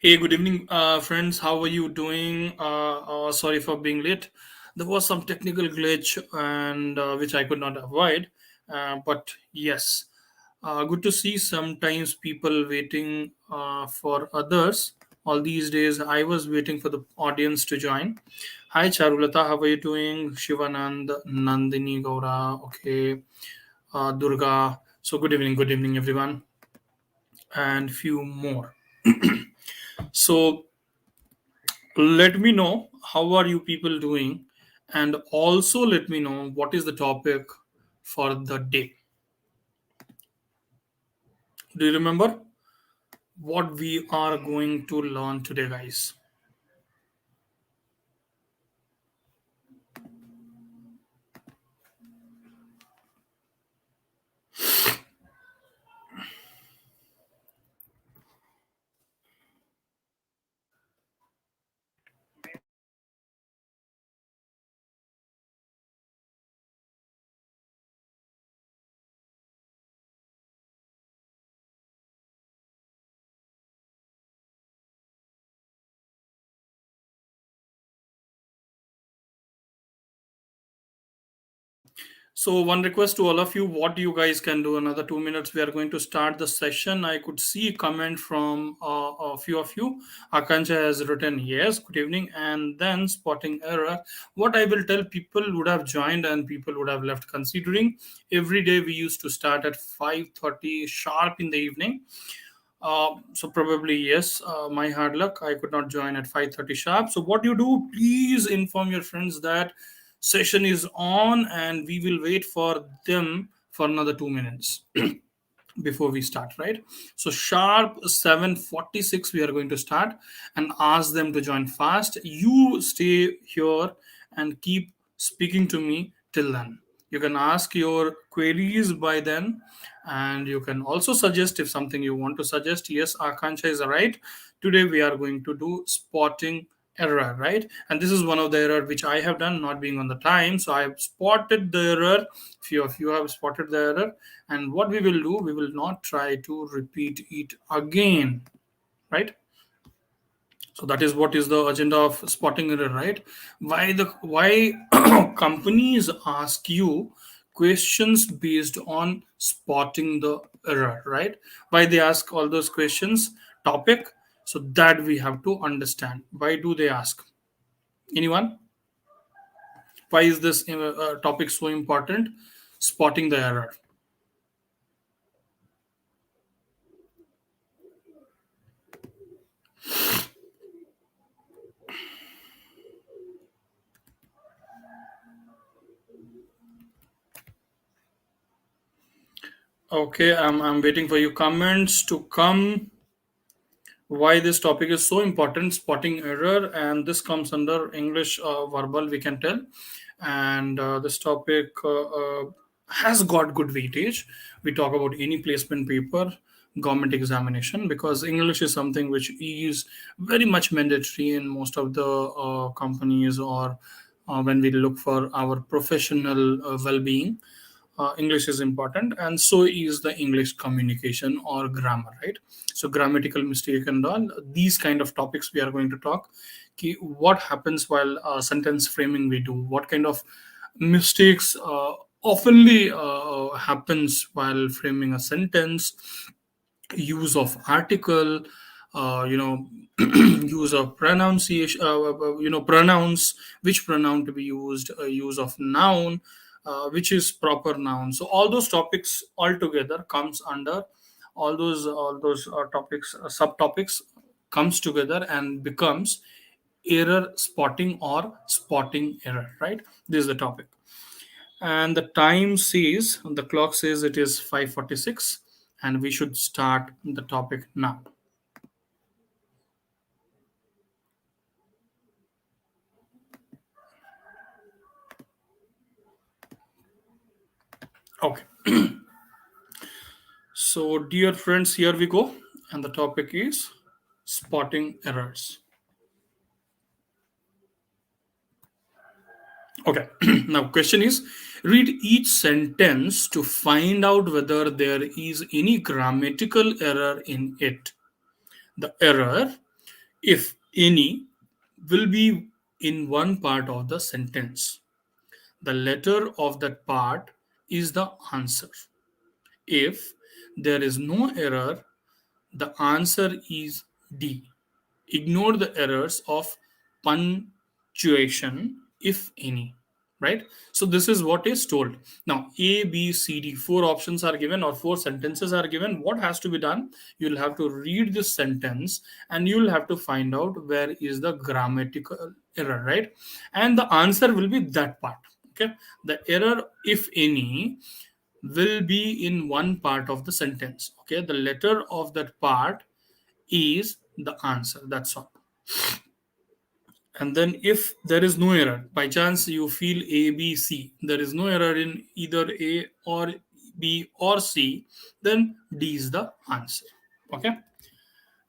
Hey, good evening, friends. How are you doing? Sorry for being late. There was some technical glitch, and which I could not avoid. But yes, good to see sometimes people waiting for others. All these days, I was waiting for the audience to join. Hi, Charulata. How are you doing? Shivanand, Nandini, Gaura. Okay, Durga. So good evening, everyone, and few more. So let me know how are you people doing, and also let me know what is the topic for the day. Do you remember what we are going to learn today, guys? So, one request to all of you, what you guys can do. Another 2 minutes, we are going to start the session. I could see a comment from a few of you. Akancha has written, yes, good evening, and then spotting error. What I will tell, people would have joined and people would have left, considering every day we used to start at 5:30 sharp in the evening. So probably yes, my hard luck. I could not join at 5:30 sharp. So what you do, please inform your friends that session is on, and we will wait for them for another 2 minutes before we start. Right. So sharp 7:46, we are going to start, and ask them to join fast. You stay here and keep speaking to me till then. You can ask your queries by then, and you can also suggest if something you want to suggest. Yes, Akansha is right. Today we are going to do spotting error, right? And this is one of the error which I have done, not being on the time. So I have spotted the error. Few of you have spotted the error, and what we will do, we will not try to repeat it again, right? So that is what is the agenda of spotting error, right? Why companies ask you questions based on spotting the error, right? Why they ask all those questions? Topic. So that we have to understand, why do they ask? Anyone? Why is this topic so important? Spotting the error. Okay, I'm waiting for your comments to come. Why this topic is so important, spotting error, and this comes under English verbal, we can tell. And this topic has got good weightage. We talk about any placement paper, government examination, because English is something which is very much mandatory in most of the companies, or when we look for our professional well-being. English is important, and so is the English communication or grammar, right? So grammatical mistake and all these kind of topics we are going to talk. What happens while sentence framing we do? What kind of mistakes oftenly happens while framing a sentence? Use of article, use of pronunciation, pronouns, which pronoun to be used, use of noun, which is proper noun. So all those topics altogether comes under all those topics, subtopics comes together and becomes error spotting or spotting error, right? This is the topic. And the time says, the clock says it is 5:46, and we should start the topic now. Okay. So dear friends, here we go, and the topic is spotting errors. Okay. Now question is, read each sentence to find out whether there is any grammatical error in it. The error if any, will be in one part of the sentence. The letter of that part is the answer. If there is no error, the answer is D. Ignore the errors of punctuation, if any. Right? So, this is what is told. Now, A, B, C, D, four options are given or four sentences are given. What has to be done? You'll have to read this sentence and you'll have to find out where is the grammatical error, right? And the answer will be that part. Okay. The error, if any, will be in one part of the sentence. Okay, the letter of that part is the answer. That's all. And then if there is no error, by chance you feel A, B, C, there is no error in either A or B or C, then D is the answer. Okay,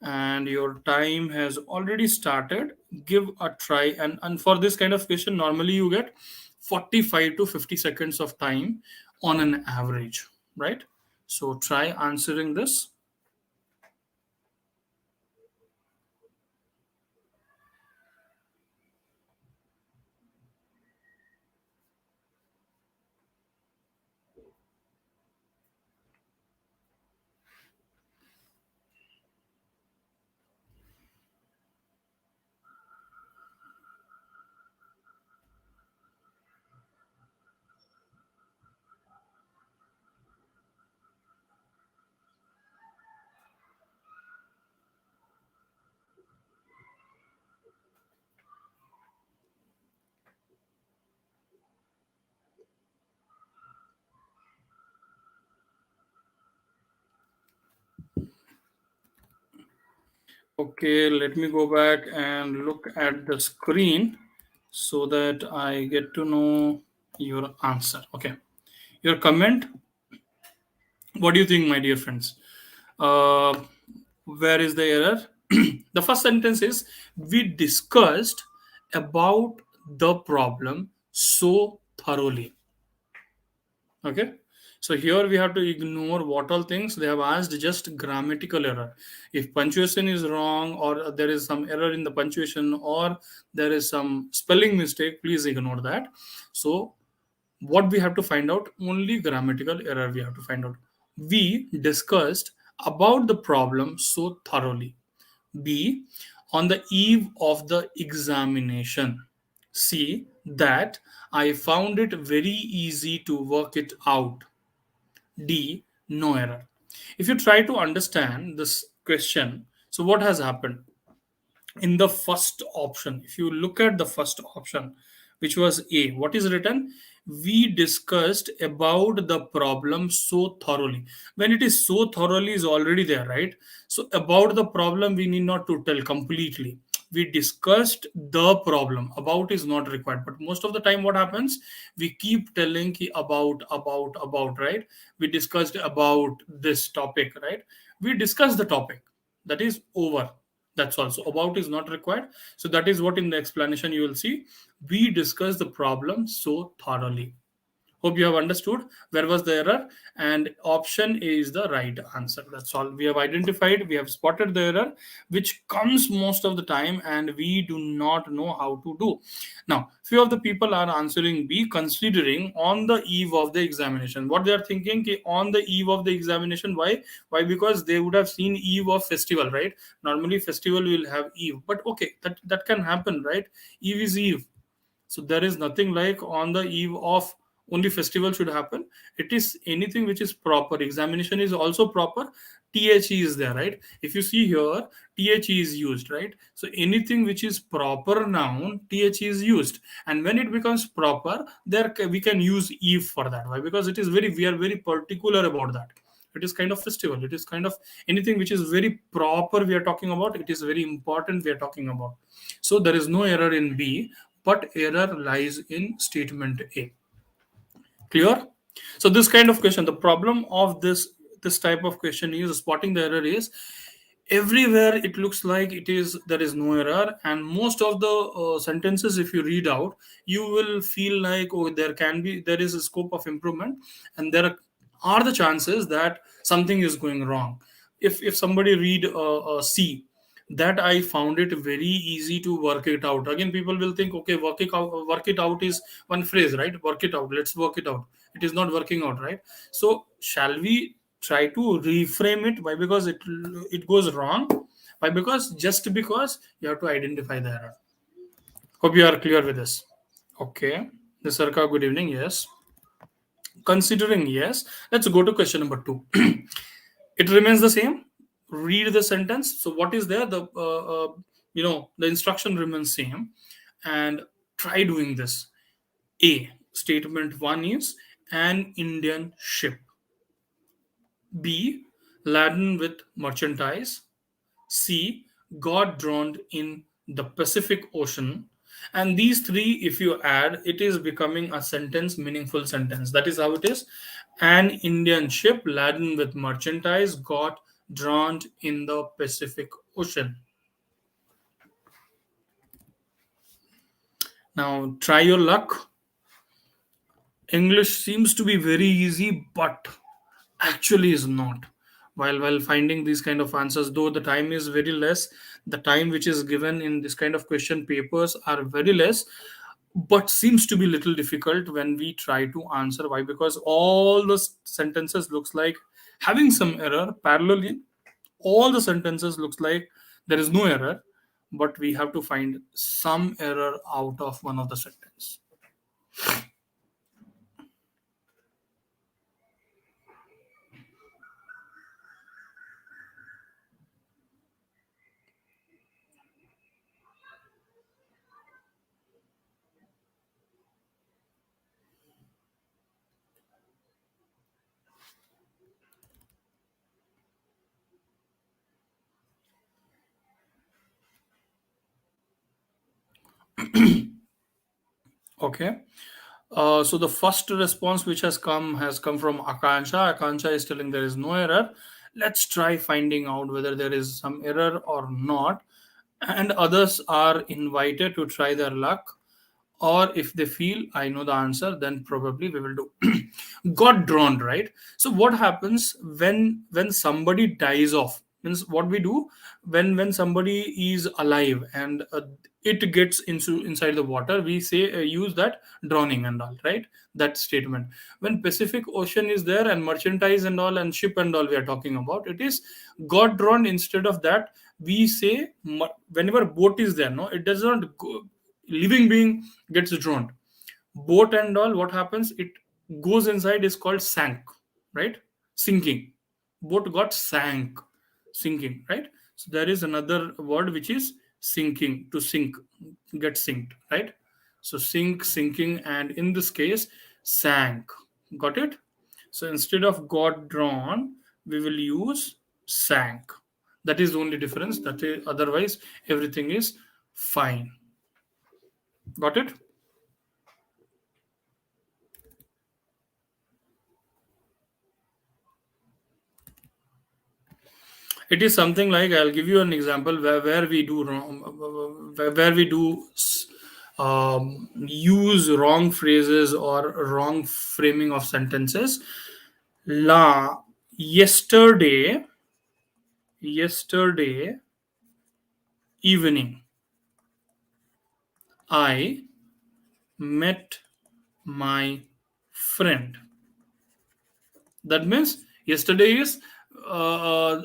and your time has already started. Give a try, and for this kind of question normally you get 45 to 50 seconds of time on an average, right? So try answering this. Okay, let me go back and look at the screen so that I get to know your answer. Okay, your comment. What do you think, my dear friends? Uh, where is the error? The first sentence is, we discussed about the problem so thoroughly. Okay, so here we have to ignore what all things they have asked, just grammatical error. If punctuation is wrong or there is some error in the punctuation or there is some spelling mistake, please ignore that. So what we have to find out, only grammatical error we have to find out. We discussed about the problem so thoroughly. B, on the eve of the examination. C, that I found it very easy to work it out. D, no error. If you try to understand this question, so what has happened? In the first option, if you look at the first option, which was A, what is written? We discussed about the problem so thoroughly. When it is so thoroughly is already there, right? So about the problem we need not to tell completely. We discussed the problem, about is not required. But most of the time what happens, we keep telling ki about, right? We discussed about this topic, right? We discussed the topic, that is over. That's also about is not required. So that is what in the explanation you will see. We discuss the problem so thoroughly. Hope you have understood where was the error, and option A is the right answer. That's all. We have identified, we have spotted the error, which comes most of the time, and we do not know how to do. Now, few of the people are answering B, considering on the eve of the examination. What they are thinking, ki on the eve of the examination. Why? Why? Because they would have seen eve of festival, right? Normally, festival will have eve, but okay, that can happen, right? Eve is eve, so there is nothing like on the eve of only festival should happen. It is anything which is proper. Examination is also proper. The is there, right? If you see here, the is used, right? So anything which is proper noun, the is used, and when it becomes proper, there we can use eve for that. Why? Because it is very, we are very particular about that. It is kind of festival. It is kind of anything which is very proper. We are talking about. It is very important. We are talking about. So there is no error in B, but error lies in statement A. Clear? So this kind of question, the problem of this type of question is spotting the error is everywhere it looks like it is there is no error, and most of the sentences if you read out, you will feel like, oh, there is a scope of improvement, and there are the chances that something is going wrong. If somebody read C, that I found it very easy to work it out. Again, people will think, okay, work it out is one phrase, right? Work it out. Let's work it out. It is not working out, right? So, shall we try to reframe it? Why? Because it goes wrong. Why? Because you have to identify the error. Hope you are clear with this. Okay. Nisarka, good evening. Yes. Considering yes, let's go to question number two. It remains the same. Read the sentence. So what is there? The instruction remains same, and try doing this. A, statement one is an Indian ship. B, laden with merchandise. C, got drowned in the Pacific Ocean. And these three, if you add, it is becoming a sentence, meaningful sentence. That is how it is. An Indian ship laden with merchandise got drowned in the Pacific Ocean. Now, try your luck. English seems to be very easy, but actually is not. While finding these kind of answers, though the time is very less, the time which is given in this kind of question papers are very less, but seems to be little difficult when we try to answer. Why? Because all the sentences looks like having some error parallelly. All the sentences looks like there is no error, but we have to find some error out of one of the sentence. Okay. So the first response which has come from Akansha. Akansha is telling there is no error. Let's try finding out whether there is some error or not. And others are invited to try their luck. Or if they feel I know the answer, then probably we will do. Got drawn, right? So what happens when somebody dies off? Means what we do when somebody is alive and it gets into inside the water, we say use that drowning and all, right? That statement. When Pacific Ocean is there and merchandise and all and ship and all we are talking about, it is got drawn. Instead of that, we say whenever boat is there, no, it does not go, living being gets drowned. Boat and all, what happens? It goes inside is called sank, right? Sinking. Boat got sank, sinking, right? So there is another word which is sinking, to sink, get sinked, right? So sink, sinking, and in this case, sank. Got it? So instead of got drawn, we will use sank. That is the only difference. That is, otherwise everything is fine. Got it? It is something like, I'll give you an example where we do wrong, where we do use wrong phrases or wrong framing of sentences. La yesterday evening, I met my friend. That means yesterday is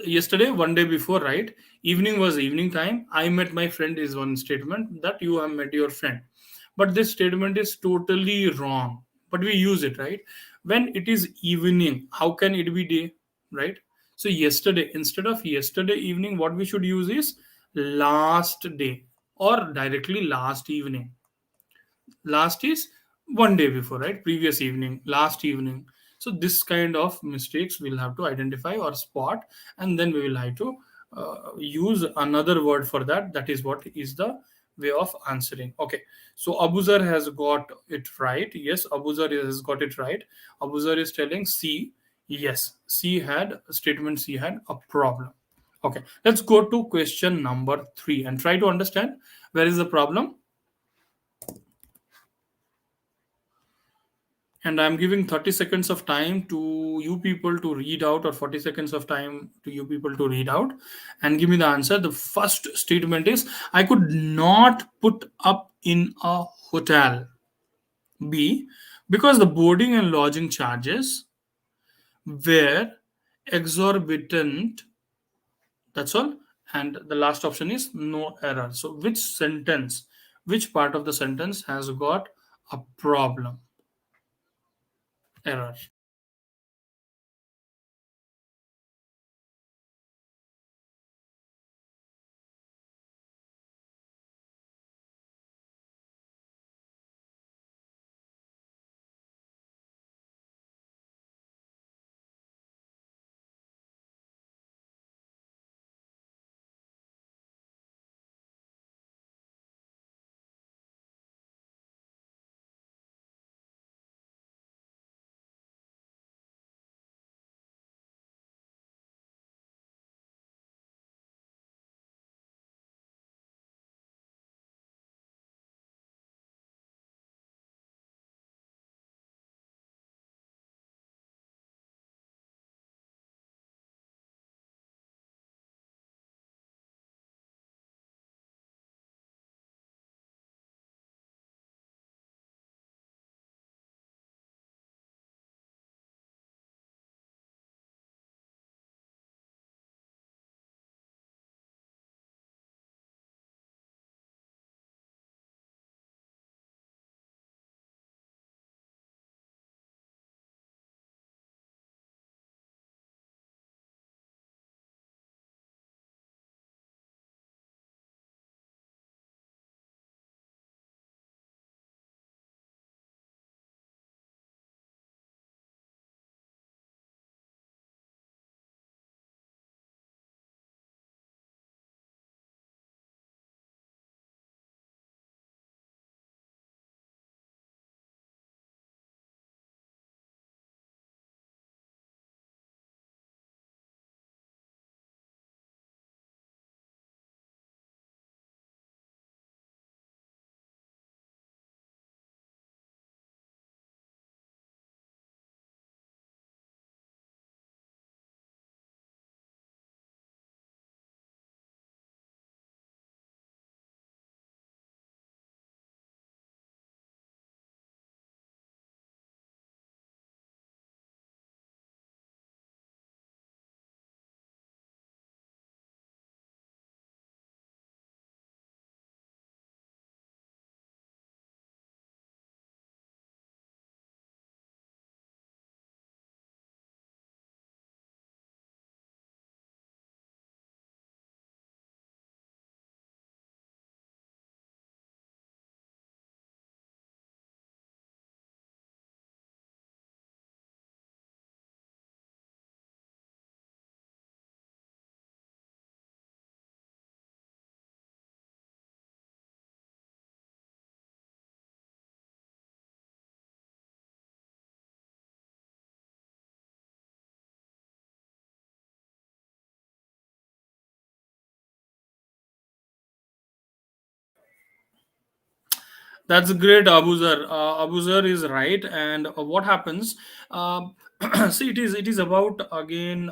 yesterday, one day before, right? Evening was evening time. I met my friend is one statement that you have met your friend. But this statement is totally wrong. But we use it, right? When it is evening, how can it be day, right? So yesterday, instead of yesterday evening, what we should use is last day or directly last evening. Last is one day before, right? Previous evening, last evening. So this kind of mistakes we'll have to identify or spot, and then we will have to use another word for that. That is what is the way of answering. Okay, so Abuzar has got it right. Yes, Abuzar has got it right. Abuzar is telling C. Yes, C had a problem. Okay, let's go to question number 3 and try to understand where is the problem. and I'm giving 30 seconds of time to you people to read out, or 40 seconds of time to you people to read out and give me the answer. The first statement is, I could not put up in a hotel. B, because the boarding and lodging charges were exorbitant. That's all. And the last option is no error. So which sentence, which part of the sentence has got a problem? Error. That's great, Abuzar. Abuzar is right. And what happens? Uh, see, it is about again.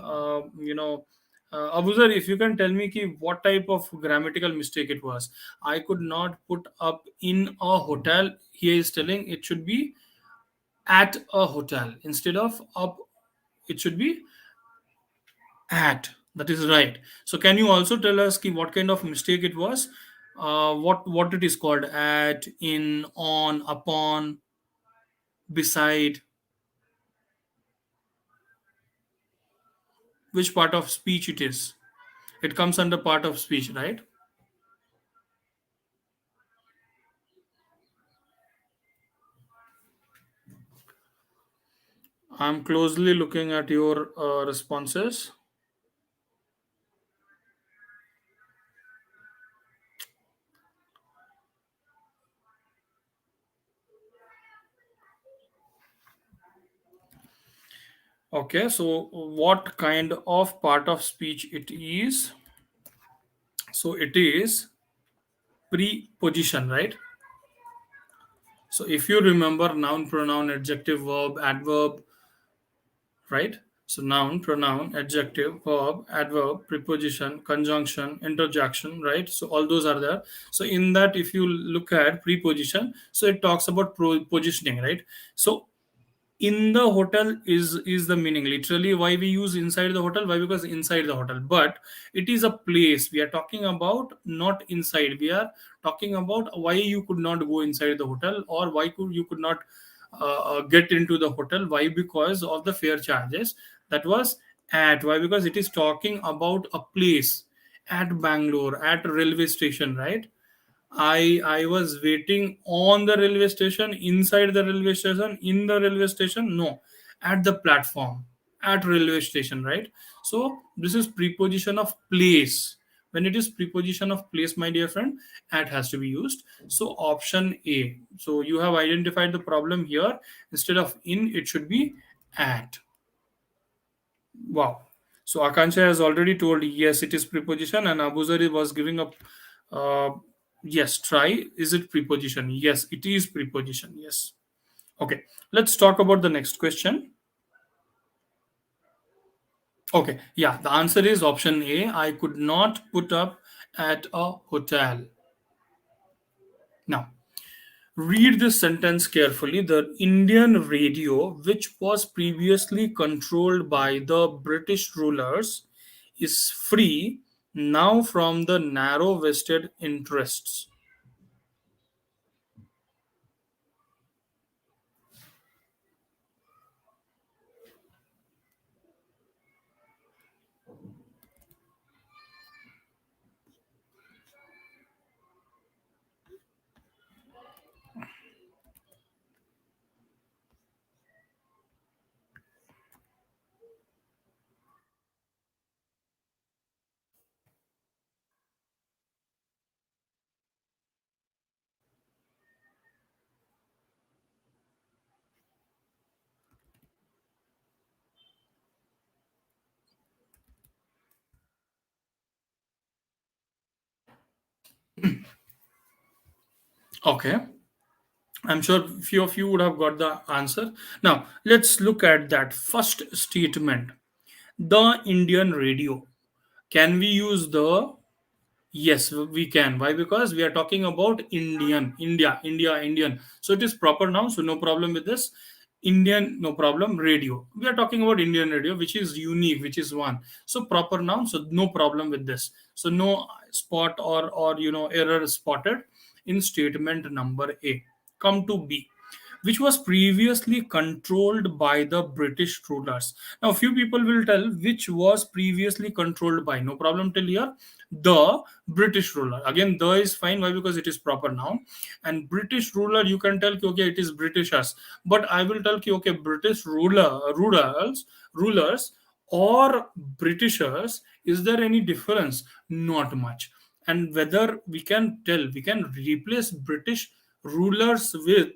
Abuzar, if you can tell me ki, what type of grammatical mistake it was. I could not put up in a hotel. He is telling it should be at a hotel instead of up. It should be at. That is right. So can you also tell us ki, what kind of mistake it was? What it is called? At, in, on, upon, beside. Which part of speech it is? It comes under part of speech, right? I'm closely looking at your responses. Okay, so what kind of part of speech it is? So it is preposition, right? So if you remember noun, pronoun, adjective, verb, adverb, right? So noun, pronoun, adjective, verb, adverb, preposition, conjunction, interjection, right? So all those are there. So in that, if you look at preposition, so it talks about positioning, right? So in the hotel is the meaning literally why we use inside the hotel. Why? Because inside the hotel, but it is a place we are talking about, not inside. We are talking about why you could not go inside the hotel, or why you could not get into the hotel. Why? Because of the fare charges. That was at. Why? Because it is talking about a place at Bangalore, at railway station, right? I was waiting on the railway station, inside the railway station, in the railway station. No, at the platform, at railway station, right? So this is preposition of place. When it is preposition of place, my dear friend, at has to be used. So option A. So you have identified the problem here. Instead of in, it should be at. Wow. So Akansha has already told yes, it is preposition, and Abuzari was giving up. Uh, yes, try. Is it preposition? Yes, it is preposition. Yes. Okay. Let's talk about the next question. Okay. Yeah, the answer is option A. I could not put up at a hotel. Now, read this sentence carefully. The Indian radio, which was previously controlled by the British rulers, is free now from the narrow vested interests. Okay. I'm sure few of you would have got the answer. Now, let's look at that first statement. The Indian radio. Can we use the Yes, we can. Why? Because we are talking about Indian, Indian. So it is proper noun, so no problem with this. Indian, no problem. Radio. We are talking about Indian radio, which is unique, which is one. So proper noun, so no problem with this. So no spot or error spotted in statement number A. Come to B, which was previously controlled by the British rulers. Now, few people will tell which was previously controlled by. No problem till here. The British ruler. Again, the is fine. Why? Because it is proper noun. And British ruler, you can tell, okay, it is Britishers. But I will tell, okay, British rulers, or Britishers. Is there any difference? Not much. And whether we can replace British rulers with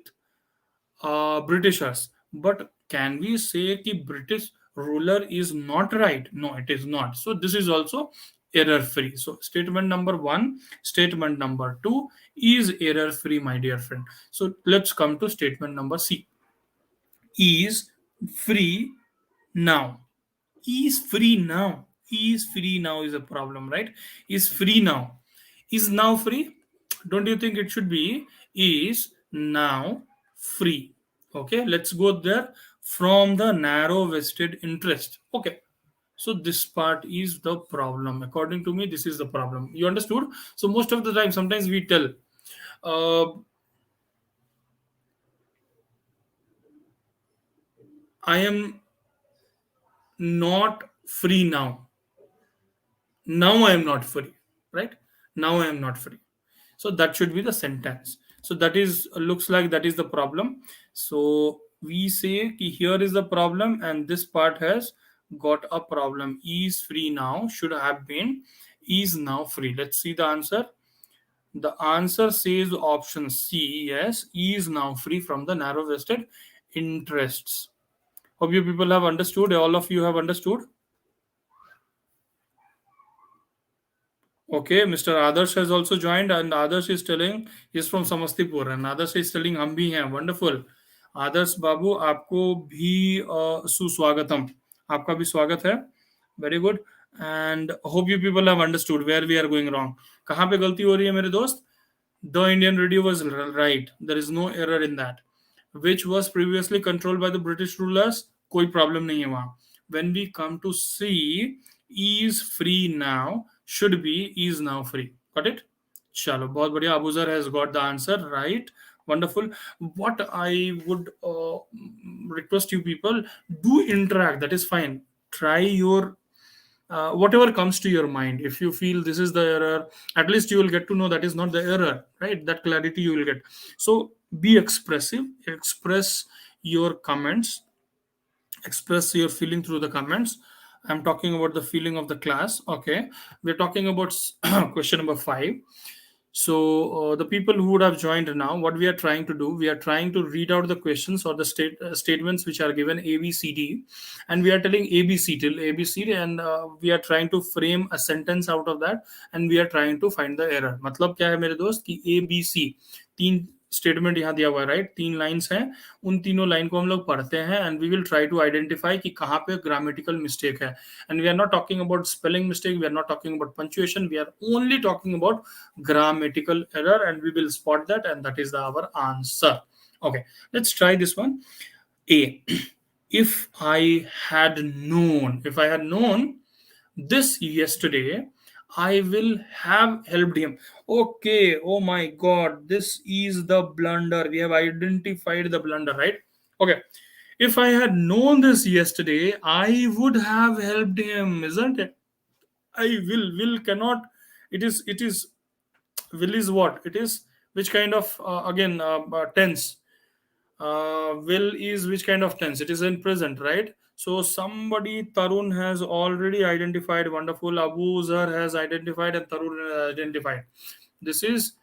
Britishers. But can we say that British ruler is not right? No, it is not. So this is also error free. So statement number one, statement number two is error free, my dear friend. So let's come to statement number C. Is free now. Is free now. Is free now is a problem, right? Is free now. Is now free? Don't you think it should be is now free? Okay, let's go there. From the narrow vested interest. Okay, so this part is the problem. According to me, this is the problem. You understood? So most of the time, sometimes we tell, uh, I am not free now. Now I am not free, right? Now I am not free. So that should be the sentence. So that is looks like that is the problem. So we say ki here is the problem, and this part has got a problem. Is free now should have been is now free. Let's see the answer. The answer says option C. Yes, is now free from the narrow vested interests. Hope you people have understood. All of you have understood. Okay, Mr. Adarsh has also joined, and Adarsh is telling he's from Samastipur, and Adarsh is telling हम भी हैं. Wonderful. आदर्श बाबू आपको भी सुस्वागतम. आपका भी स्वागत है. Very good. And hope you people have understood where we are going wrong. कहाँ पे गलती हो रही है मेरे दोस्त? The Indian radio was right. There is no error in that. Which was previously controlled by the British rulers. कोई problem नहीं है वहाँ. When we come to see, is free now should be is now free. Got it? चलो बहुत बढ़िया. Abuzar has got the answer right. Wonderful. What I would request you people, do interact. That is fine. Try your whatever comes to your mind. If you feel this is the error, at least you will get to know that is not the error, right? That clarity you will get. So be expressive, express your comments, express your feeling through the comments. I'm talking about the feeling of the class. Okay, we're talking about question number 5. So the people who would have joined now, what we are trying to do, we are trying to read out the questions or the statements which are given A, B, C, D, and we are telling A, B, C till A, B, C, and we are trying to frame a sentence out of that, and we are trying to find the error. मतलब क्या है मेरे दोस्त कि A, B, C तीन statement यहाँ दिया हुआ है, राइट? 3 लाइंस हैं. उन तीनों लाइन को हम लोग पढ़ते हैं and we will try to identify कि कहाँ पे ग्रामेटिकल मिस्टेक है. And we are not talking about spelling mistake, we are not talking about punctuation, we are only talking about grammatical error, and we will spot that, and that is our answer. Okay, let's try this one. A. If I had known this yesterday, I will have helped him. Okay, oh my god, this is the blunder. We have identified the blunder, right? Okay, if I had known this yesterday, I would have helped him, isn't it? I will cannot. It is will is what it is, which kind of again tense. Will is which kind of tense? It is in present, right? So somebody, Tarun has already identified. Wonderful. Abu Zar has identified and Tarun has identified. This is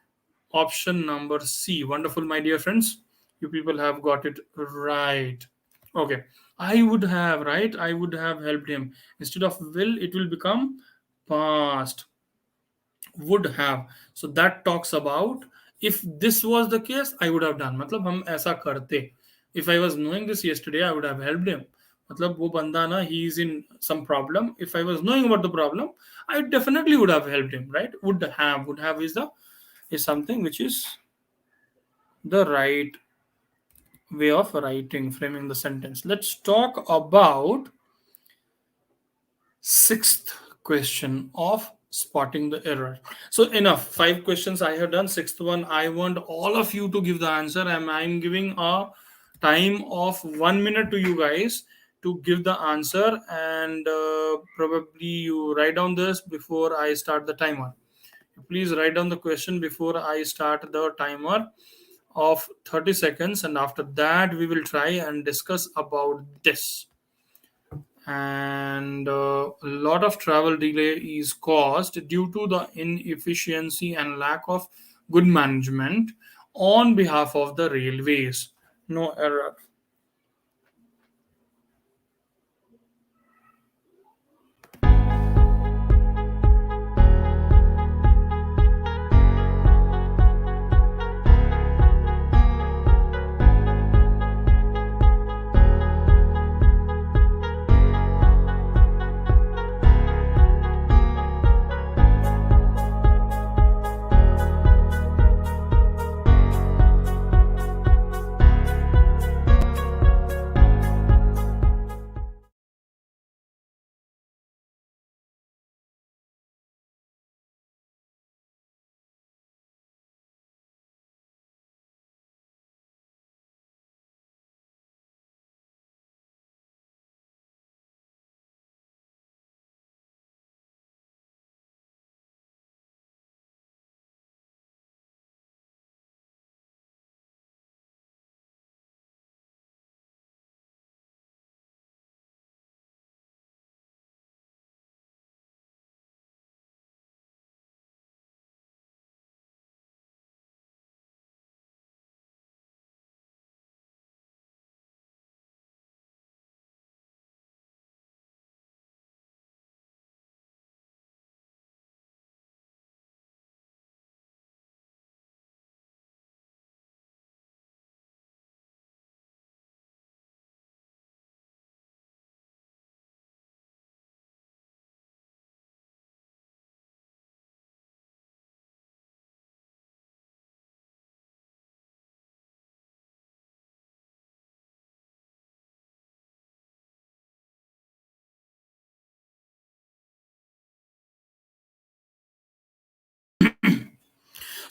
option number C. Wonderful, my dear friends. You people have got it right. Okay, I would have, right? I would have helped him. Instead of will, it will become past. Would have. So that talks about if this was the case, I would have done. मतलब हम ऐसा करते. If I was knowing this yesterday, I would have helped him. मतलब वो बंदा ना, he is in some problem. If I was knowing about the problem, I definitely would have helped him, right? Would have is something which is the right way of writing, framing the sentence. Let's talk about sixth question of spotting the error. So enough, 5 questions I have done. Sixth one, I want all of you to give the answer, and I'm giving a time of 1 minute to you guys to give the answer, and probably you write down this before I start the timer. Please write down the question before I start the timer of 30 seconds, and after that we will try and discuss about this. And a lot of travel delay is caused due to the inefficiency and lack of good management on behalf of the railways. No error.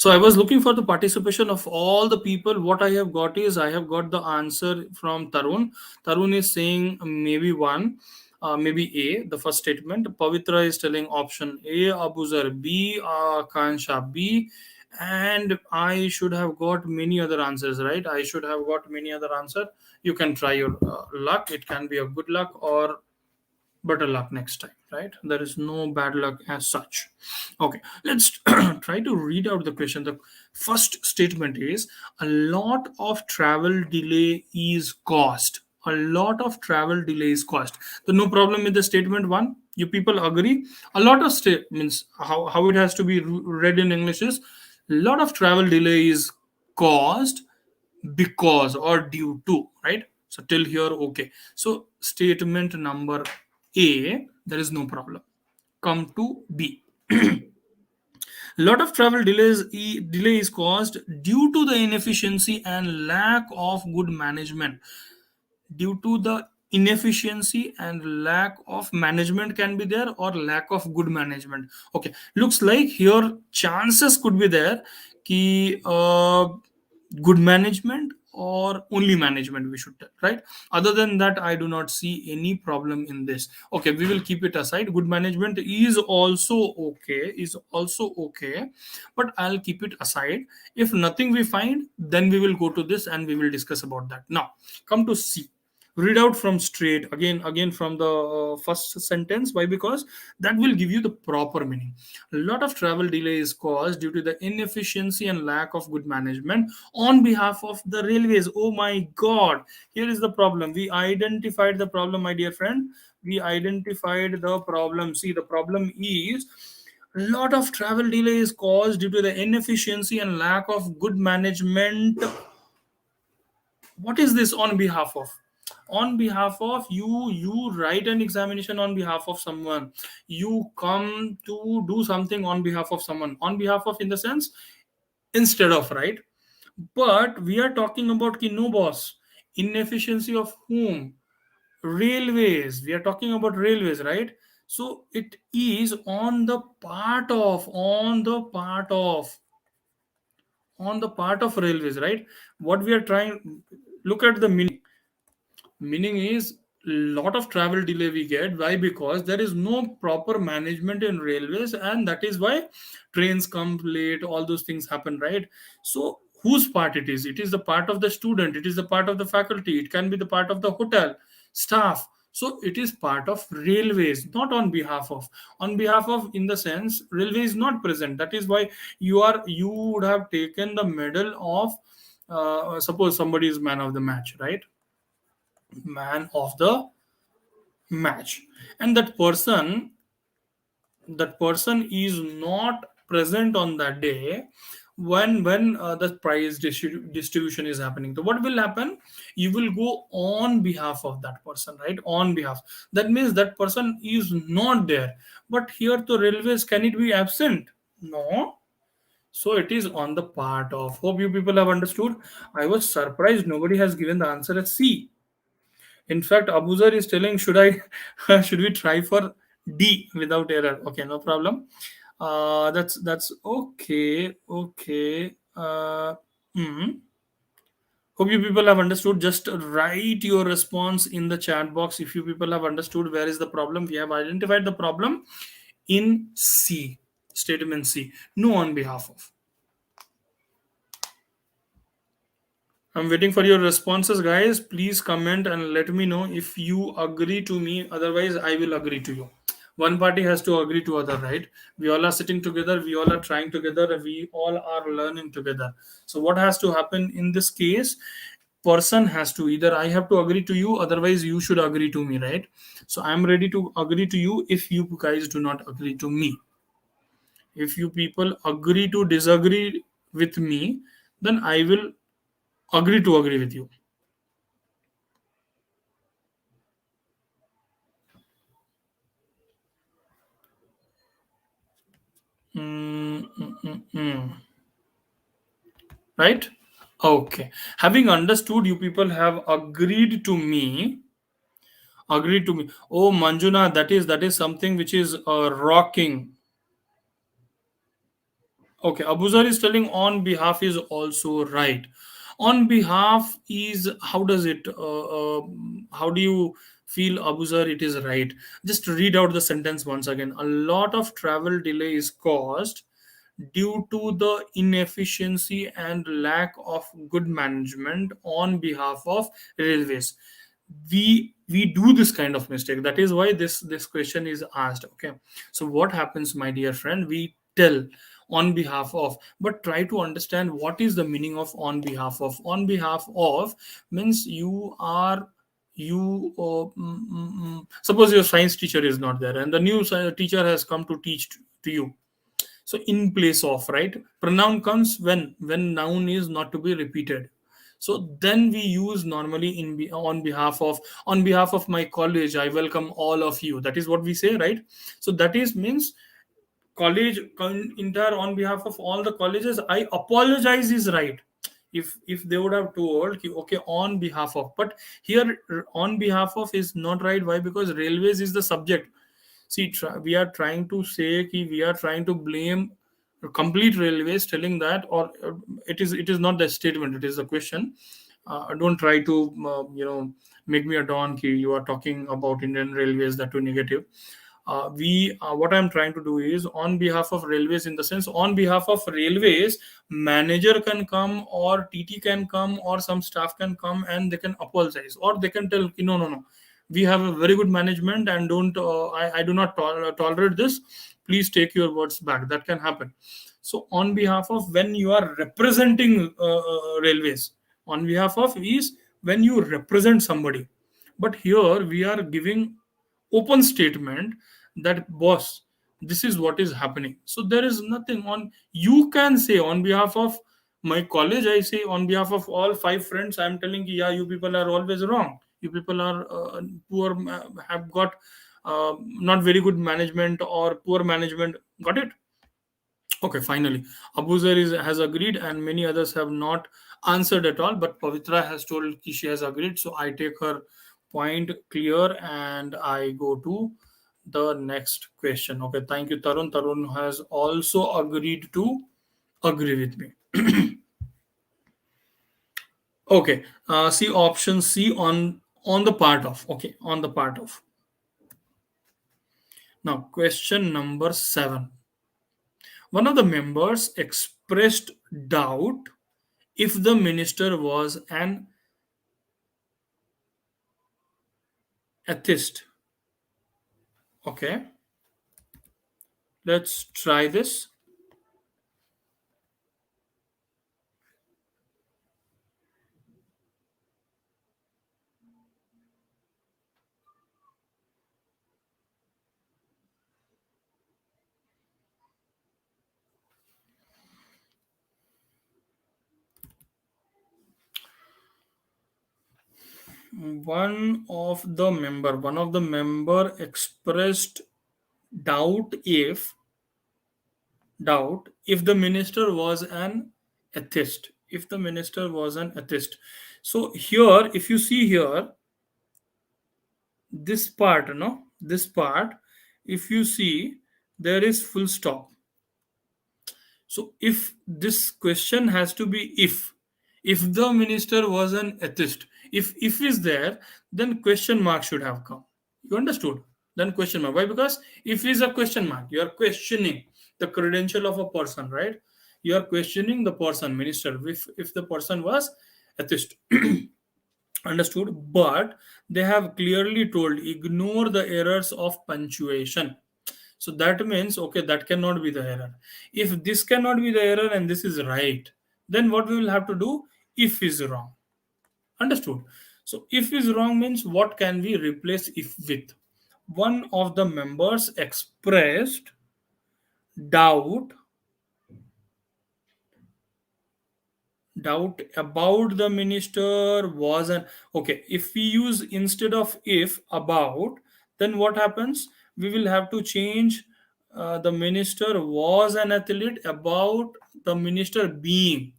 So I was looking for the participation of all the people. What I have got is I have got the answer from Tarun. Tarun is saying maybe one, maybe A, the first statement. Pavitra is telling option A, Abuzar B, Kansha B, and I should have got many other answers, right? I should have got many other answer. You can try your luck. It can be a good luck or better luck next time, right? There is no bad luck as such. Okay, let's try to read out the question. The first statement is a lot of travel delay is caused. A lot of travel delay is caused. So no problem with the statement one. You people agree? A lot of means how it has to be read in English is a lot of travel delay is caused because or due to, right? So till here okay. So statement number A, there is no problem. Come to B. Lot of travel delay is caused due to the inefficiency and lack of good management. Due to the inefficiency and lack of management can be there, or lack of good management. Okay, looks like here chances could be there ki good management or only management we should tell, right? Other than that I do not see any problem in this. Okay, we will keep it aside. Good management is also okay, but I'll keep it aside. If nothing we find, then we will go to this and we will discuss about that. Now come to C. Read out from straight again from the first sentence. Why? Because that will give you the proper meaning. A lot of travel delay is caused due to the inefficiency and lack of good management on behalf of the railways. Oh my god, here is the problem. We identified the problem, my dear friend. We identified the problem. See, the problem is a lot of travel delay is caused due to the inefficiency and lack of good management. What is this on behalf of? On behalf of you write an examination on behalf of someone. You come to do something on behalf of someone. On behalf of in the sense instead of, right? But we are talking about ki no boss. Inefficiency of whom? Railways. We are talking about railways, right? So it is on the part of railways, right? What we are trying, look at the meaning is lot of travel delay we get. Why? Because there is no proper management in railways, and that is why trains come late, all those things happen, right? So whose part it is? It is the part of the student, it is the part of the faculty, it can be the part of the hotel staff. So it is part of railways, not on behalf of. On behalf of in the sense railway is not present. That is why you would have taken the medal of suppose somebody is man of the match, right? Man of the match, and that person is not present on that day when the prize distribution is happening. So what will happen? You will go on behalf of that person, right? On behalf, that means that person is not there. But here to railways, can it be absent? No. So it is on the part of. Hope you people have understood. I was surprised nobody has given the answer at C. In fact, Abuzar is telling, should I, should we try for D without error? Okay, no problem. That's okay. Okay. Hmm. Hope you people have understood. Just write your response in the chat box if you people have understood where is the problem. We have identified the problem in C, statement C. No on behalf of. I'm waiting for your responses, guys. Please comment and let me know if you agree to me. Otherwise, I will agree to you. One party has to agree to other, right? We all are sitting together. We all are trying together. We all are learning together. So what has to happen in this case? Person has to, either I have to agree to you, otherwise you should agree to me, right? So I'm ready to agree to you if you guys do not agree to me. If you people agree to disagree with me, then I will agree to agree with you. Mm. Right? Okay. Having understood, you people have agreed to me. Agreed to me. Oh, Manjuna, that is something which is rocking. Okay, Abuzar is telling on behalf is also right. On behalf is how does it? How do you feel, Abuzar? It is right. Just read out the sentence once again. A lot of travel delay is caused due to the inefficiency and lack of good management on behalf of railways. We do this kind of mistake. That is why this question is asked. Okay, so what happens, my dear friend? We tell on behalf of, but try to understand what is the meaning of on behalf of. On behalf of means you are you suppose your science teacher is not there and the new teacher has come to teach to you. So in place of, right, pronoun comes when noun is not to be repeated. So then we use normally on behalf of. On behalf of my college, I welcome all of you. That is what we say, right? So that is means college entire. On behalf of all the colleges, I apologize is right. If they would have told ki, okay, on behalf of, but here on behalf of is not right. Why? Because railways is the subject. See, we are trying to say ki we are trying to blame complete railways, telling that, or it is not the statement, it is a question. Don't try to make me a don ki you are talking about Indian railways, that too negative. We What I'm trying to do is on behalf of railways, in the sense on behalf of railways, manager can come or TT can come or some staff can come and they can apologize, or they can tell, no, no, no, we have a very good management and don't I do not tolerate this, please take your words back. That can happen. So on behalf of, when you are representing railways, on behalf of is when you represent somebody. But here we are giving open statement that, boss, this is what is happening. So there is nothing on. You can say on behalf of my college, I say on behalf of all five friends, I'm telling you, yeah, you people are always wrong. You people are poor, have got not very good management or poor management. Got it? Okay, finally, Abuzer has agreed, and many others have not answered at all. But Pavitra has told ki she has agreed, so I take her point clear, and I go to the next question. Okay, thank you, Tarun. Tarun has also agreed to agree with me. Okay, see option C on the part of. Okay, on the part of. Now, question number 7. One of the members expressed doubt if the minister was an atheist. Okay, let's try this. One of the member expressed doubt if the minister was an atheist. If the minister was an atheist. So here, if you see here, this part, no, this part, if you see, there is full stop. So if this question has to be if the minister was an atheist, if is there, then question mark should have come. You understood? Then question mark. Why? Because if is a question mark, you are questioning the credential of a person, right? You are questioning the person, minister, if the person was atheist. Understood? But they have clearly told ignore the errors of punctuation. So that means, okay, that cannot be the error. If this cannot be the error and this is right, then what we will have to do? If is wrong. Understood? So if is wrong means what can we replace if with? One of the members expressed doubt about the minister was an. Okay, if we use instead of if about, then what happens? We will have to change the minister was an athlete about the minister being,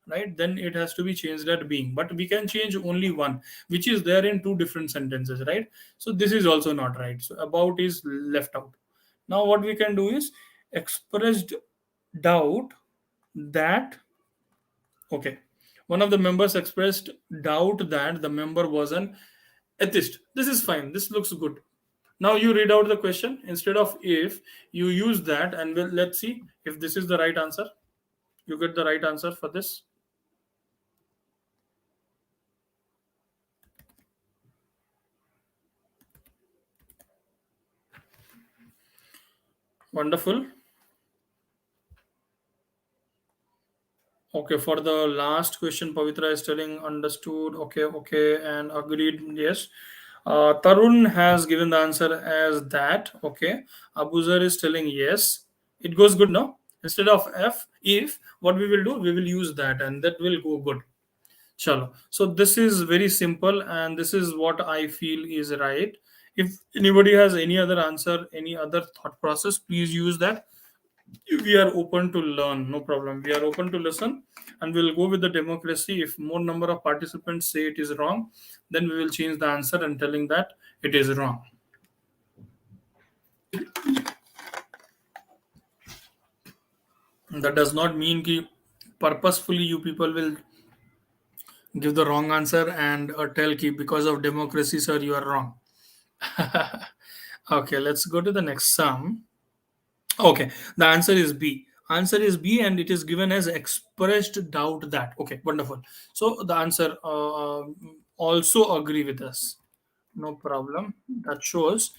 right? Then it has to be changed at being, but we can change only one, which is there in two different sentences, right? So this is also not right. So about is left out. Now what we can do is expressed doubt that, okay, one of the members expressed doubt that the member was an atheist. This is fine. This looks good. Now you read out the question instead of if, you use that, and let's see if this is the right answer. You get the right answer for this. Wonderful. Okay, for the last question, Pavitra is telling understood. Okay, okay, and agreed. Yes. Tarun has given the answer as that. Okay. Abuzar is telling yes. It goes good now. Instead of F, if, what we will do, we will use that, and that will go good. Chalo. So this is very simple, and this is what I feel is right. If anybody has any other answer, any other thought process, please use that. We are open to learn, no problem. We are open to listen, and we'll go with the democracy. If more number of participants say it is wrong, then we will change the answer and telling that it is wrong. That does not mean ki purposefully you people will give the wrong answer and tell ki because of democracy, sir, you are wrong. Okay, let's go to the next sum. Okay, the answer is B. Answer is B, and it is given as expressed doubt that. Okay, wonderful. So the answer also agree with us. No problem. That shows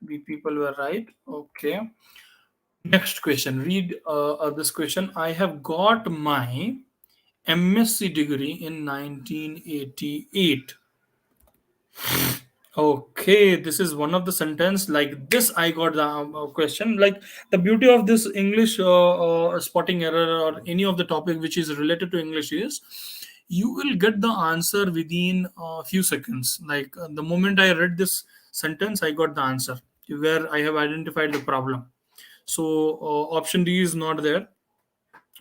we people were right. Okay. Next question. Read this question. I have got my MSc degree in 1988. Okay, this is one of the sentence like this. I got the question. Like the beauty of this English spotting error or any of the topic which is related to English is you will get the answer within a few seconds. Like the moment I read this sentence, I got the answer where I have identified the problem. So option D is not there.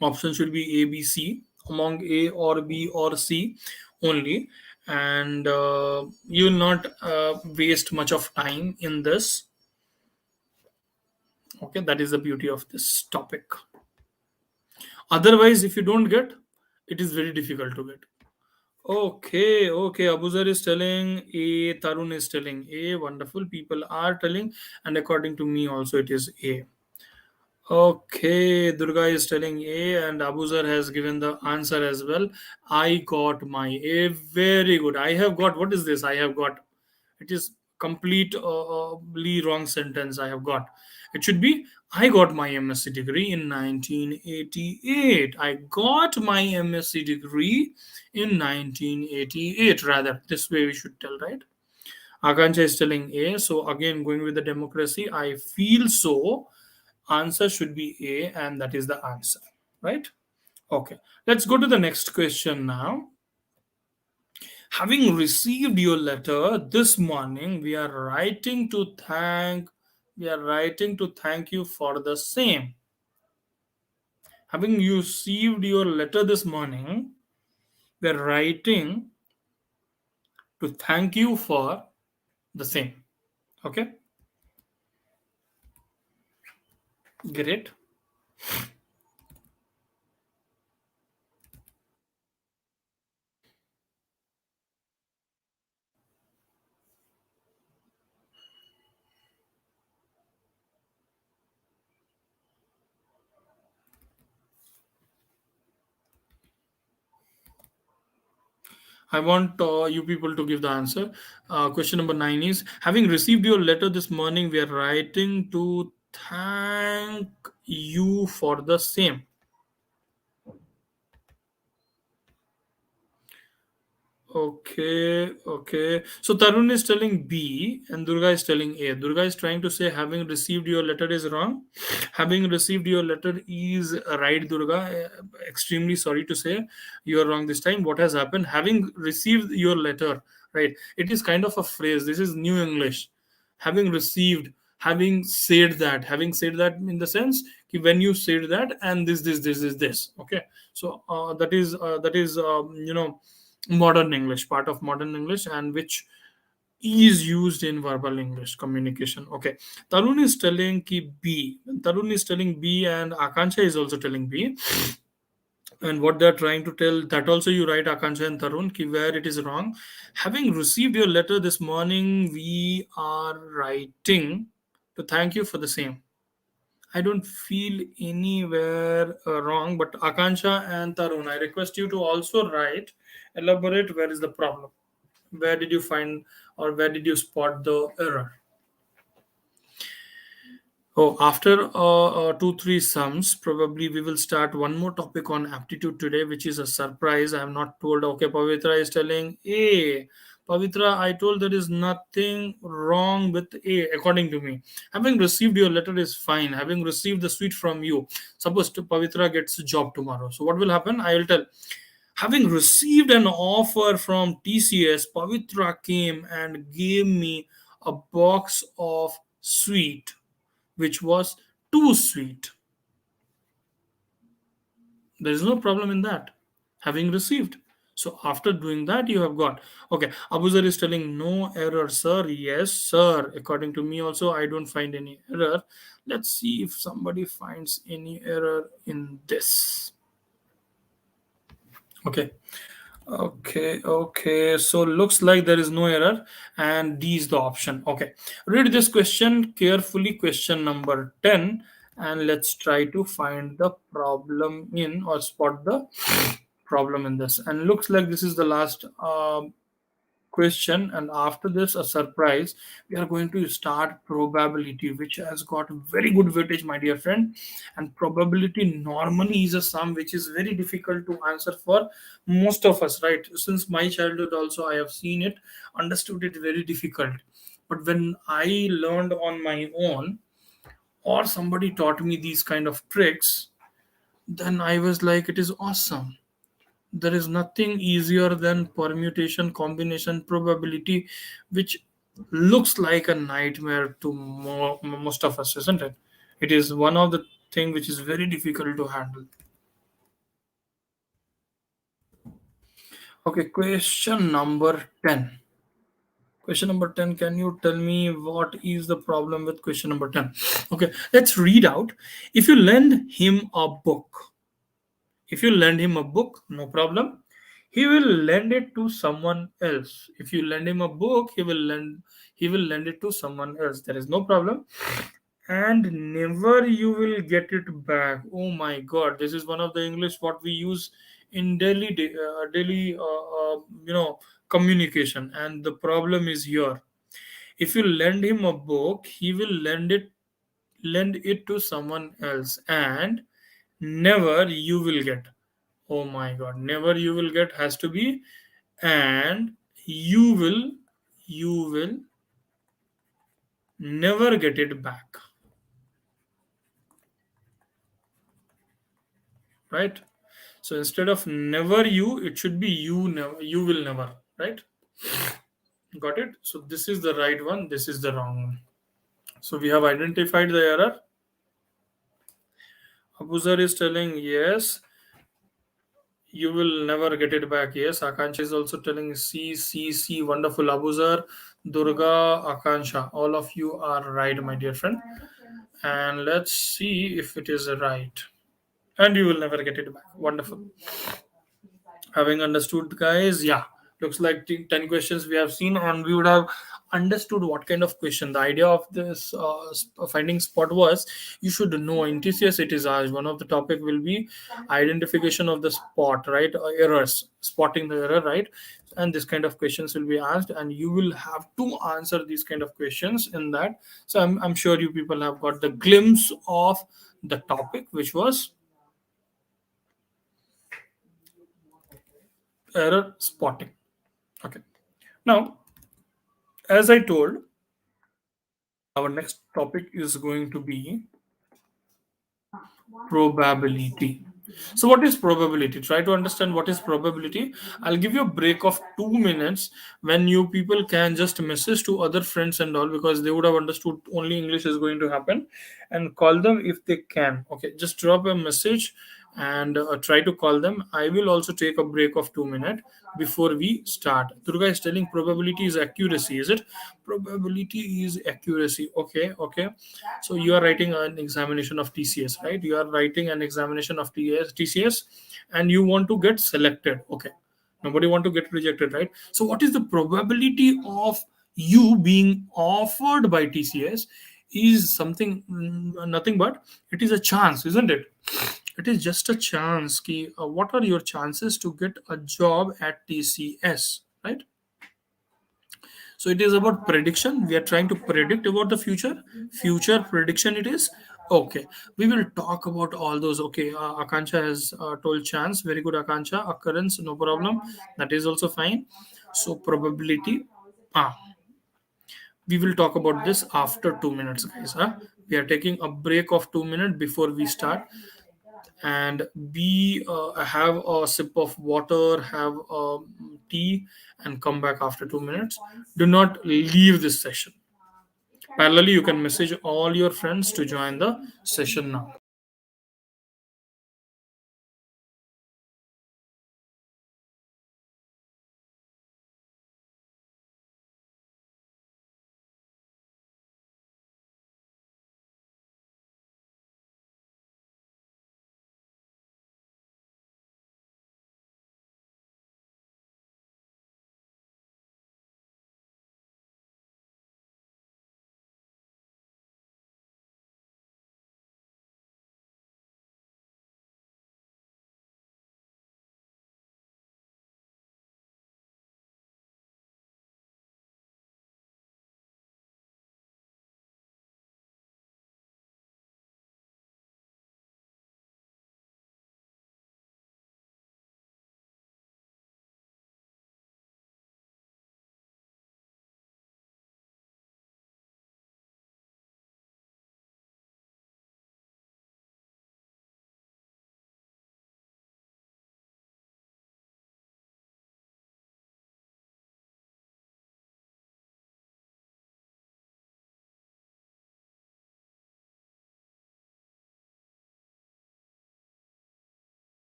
Option should be A, B, C. Among A or B or C only, and you will not waste much of time in this. Okay, that is the beauty of this topic. Otherwise, if you don't get, it is very difficult to get. Okay, okay. Abuzar is telling A, Tarun is telling A. Wonderful. People are telling, and according to me, also it is A. Okay, Durga is telling A, and Abuzar has given the answer as well. I got my A. Very good. I have got, what is this? I have got, it is completely wrong sentence. I have got. It should be I got my MSc degree in 1988. I got my MSc degree in 1988. Rather, this way we should tell, right? Akanksha is telling A. So again, going with the democracy, I feel so. Answer should be A, and that is the answer, right? Okay, let's go to the next question now. Having received your letter this morning, we are writing to thank you for the same. Having received your letter this morning, we are writing to thank you for the same. Okay, great. I want you people to give the answer. Question number 9 is having received your letter this morning, we are writing to thank you for the same. Okay, okay. So Tarun is telling B and Durga is telling A. Durga is trying to say having received your letter is wrong. Having received your letter is right, Durga. Extremely sorry to say you are wrong this time. What has happened? Having received your letter, right? It is kind of a phrase. This is new English. Having received, having said that in the sense ki when you said that and this is this. Okay. So that is modern English, part of modern English, and which is used in verbal English communication. Okay. Tarun is telling ki B. Tarun is telling B, and Akansha is also telling B. And what they're trying to tell, that also you write, Akansha and Tarun, ki where it is wrong. Having received your letter this morning, we are writing to thank you for the same. I don't feel anywhere wrong, but Akansha and Tarun, I request you to also write, elaborate where is the problem, where did you find, or where did you spot the error. Oh, after two, three sums, probably we will start one more topic on aptitude today, which is a surprise. I have not told. Okay, Pavitra is telling A. Pavitra, I told there is nothing wrong with A, according to me. Having received your letter is fine. Having received the sweet from you, suppose Pavitra gets a job tomorrow. So what will happen? I will tell. Having received an offer from TCS, Pavitra came and gave me a box of sweet which was too sweet. There is no problem in that. Having received. So after doing that, you have got. Okay, Abuzar is telling no error, sir. Yes, sir. According to me, also, I don't find any error. Let's see if somebody finds any error in this. Okay. Okay. So looks like there is no error, and D is the option. Okay. Read this question carefully, question number 10, and let's try to find the problem in, or spot the problem in this. And looks like this is the last question, and after this a surprise. We are going to start probability, which has got very good weightage, my dear friend. And probability normally is a sum which is very difficult to answer for most of us, right? Since my childhood also, I have seen it, understood it very difficult. But when I learned on my own, or somebody taught me these kind of tricks, then I was like, it is awesome. There is nothing easier than permutation, combination, probability, which looks like a nightmare to most of us, isn't it? It is one of the thing which is very difficult to handle. Okay, question number 10. Question number 10, can you tell me what is the problem with question number 10? Okay, let's read out. If you lend him a book, If you lend him a book, no problem. He will lend it to someone else. If you lend him a book, he will lend it to someone else. There is no problem. And never you will get it back. Oh my God, this is one of the English what we use in daily communication. And the problem is here. If you lend him a book, he will lend it to someone else, and never you will get. Oh my God, never you will get has to be, and you will never get it back, right? So instead of never you, it should be you will never, right? Got it? So this is the right one, this is the wrong one. So we have identified the error. Abuzar is telling yes, you will never get it back. Yes, Akansha is also telling C. Wonderful, Abuzar, Durga, Akansha. All of you are right, my dear friend. And let's see if it is right. And you will never get it back. Wonderful. Having understood, guys, yeah, looks like 10 questions we have seen, and we would have understood what kind of question. The idea of this finding spot was, you should know in TCS it is asked. One of the topic will be identification of the spot, right? Errors, spotting the error, right? And this kind of questions will be asked, and you will have to answer these kind of questions in that. So I'm sure you people have got the glimpse of the topic, which was error spotting. Okay. Now, as I told, our next topic is going to be probability. So, what is probability? Try to understand what is probability. I'll give you a break of 2 minutes when you people can just message to other friends and all, because they would have understood only English is going to happen, and call them if they can. Okay, just drop a message and try to call them. I will also take a break of 2 minutes before we start. Durga is telling probability is accuracy. Is it? Probability is accuracy. Okay, okay. So you are writing an examination of TCS, right? You are writing an examination of TCS, and you want to get selected. Okay. Nobody want to get rejected, right? So what is the probability of you being offered by TCS is something, nothing but it is a chance, isn't it? It is just a chance. Ki, what are your chances to get a job at TCS, right? So it is about prediction. We are trying to predict about the future prediction it is. Okay, we will talk about all those. Okay, Akanksha has told chance. Very good, Akanksha. Occurrence, no problem. That is also fine. So probability, ah we will talk about this after 2 minutes, guys. We are taking a break of 2 minutes before we start, and we have a sip of water, have tea, and come back after 2 minutes. Do not leave this session. Parallelly, you can message all your friends to join the session now.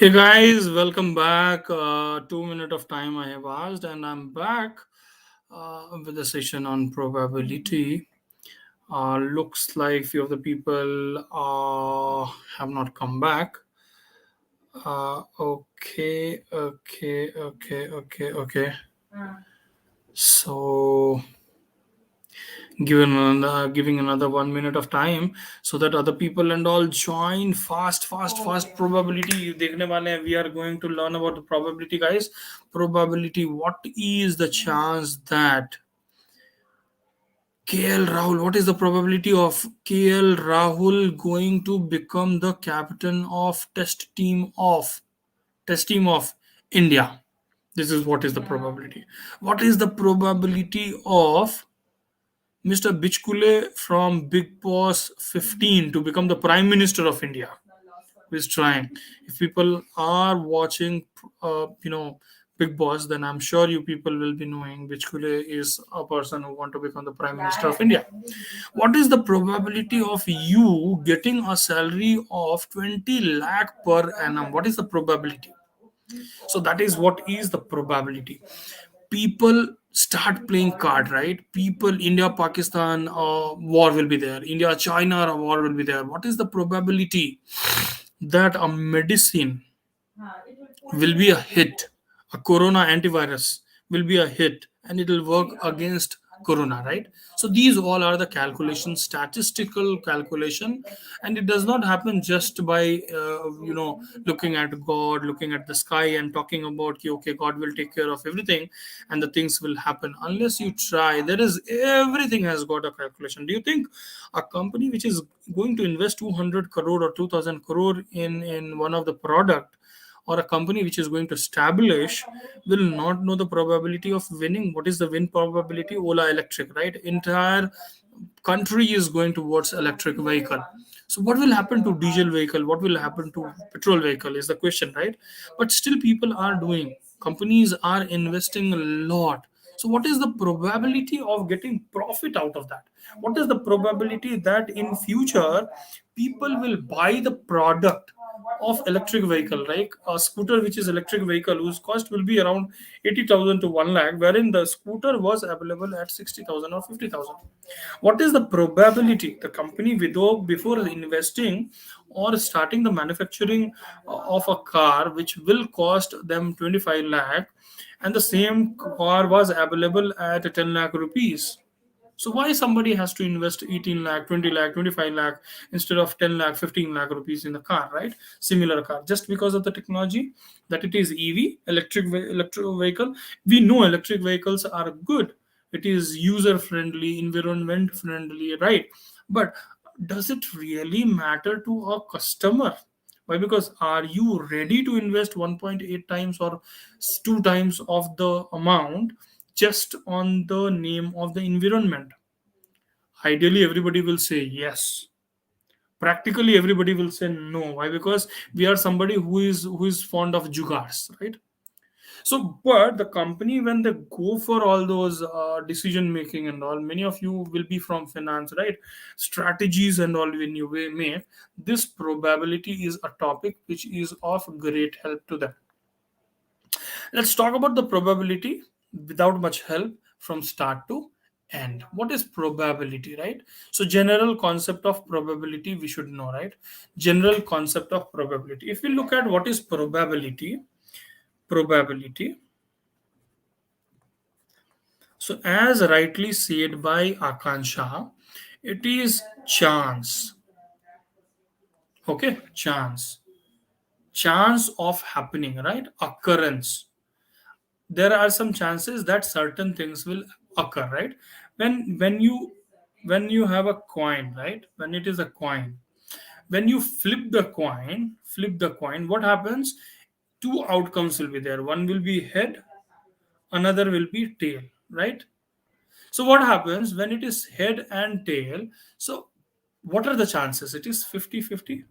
Hey guys, welcome back. 2 minutes of time I have asked, and I'm back with a session on probability. Looks like few of the people have not come back. Okay. So giving another 1 minute of time so that other people and all join fast probability देखने वाले हैं. We are going to learn about the probability, guys. Probability, what is the chance that KL Rahul, what is the probability of KL Rahul going to become the captain of test team of India? This is what is the probability. What is the probability of Mr. Bichkule from Big Boss 15 to become the Prime Minister of India? Who is trying? If people are watching, Big Boss, then I'm sure you people will be knowing Bichkule is a person who want to become the Prime Minister of India. What is the probability of you getting a salary of 20 lakh per annum? What is the probability? So that is what is the probability. People start playing card, right? People, India Pakistan war will be there, India China war will be there. What is the probability that a medicine will be a hit, a corona antivirus will be a hit, and it will work against corona, right? So these all are the calculation, statistical calculation, and it does not happen just by looking at God, looking at the sky and talking about okay, God will take care of everything and the things will happen. Unless you try, there is, everything has got a calculation. Do you think a company which is going to invest 200 crore or 2000 crore in one of the product, or a company which is going to establish, will not know the probability of winning? What is the win probability? Ola Electric, right? Entire country is going towards electric vehicle. So what will happen to diesel vehicle? What will happen to petrol vehicle is the question, right? But still people are doing, companies are investing a lot. So what is the probability of getting profit out of that? What is the probability that in future people will buy the product of electric vehicle, like a scooter which is electric vehicle whose cost will be around 80,000 to 1 lakh, wherein the scooter was available at 60,000 or 50,000? What is the probability the company, without, before investing or starting the manufacturing of a car which will cost them 25 lakh, and the same car was available at 10 lakh rupees? So why somebody has to invest 18 lakh, 20 lakh, 25 lakh instead of 10 lakh, 15 lakh rupees in the car, right? Similar car, just because of the technology that it is EV, electric vehicle. We know electric vehicles are good. It is user friendly, environment friendly, right? But does it really matter to a customer? Why? Because are you ready to invest 1.8 times or 2 times of the amount just on the name of the environment? Ideally everybody will say yes. Practically everybody will say no. Why? Because we are somebody who is fond of jugars, right? So but the company, when they go for all those decision making and all, many of you will be from finance, right? Strategies and all, when you make this, probability is a topic which is of great help to them. Let's talk about the probability without much help from start to end. What is probability, right? So general concept of probability we should know, right? General concept of probability. If we look at what is probability, so as rightly said by Akansha, it is chance. Okay, chance of happening, right? Occurrence. There are some chances that certain things will occur, right? When you have a coin, right? When it is a coin, when you flip the coin, what happens? Two outcomes will be there. One will be head, another will be tail, right? So what happens when it is head and tail? So what are the chances? It is 50-50.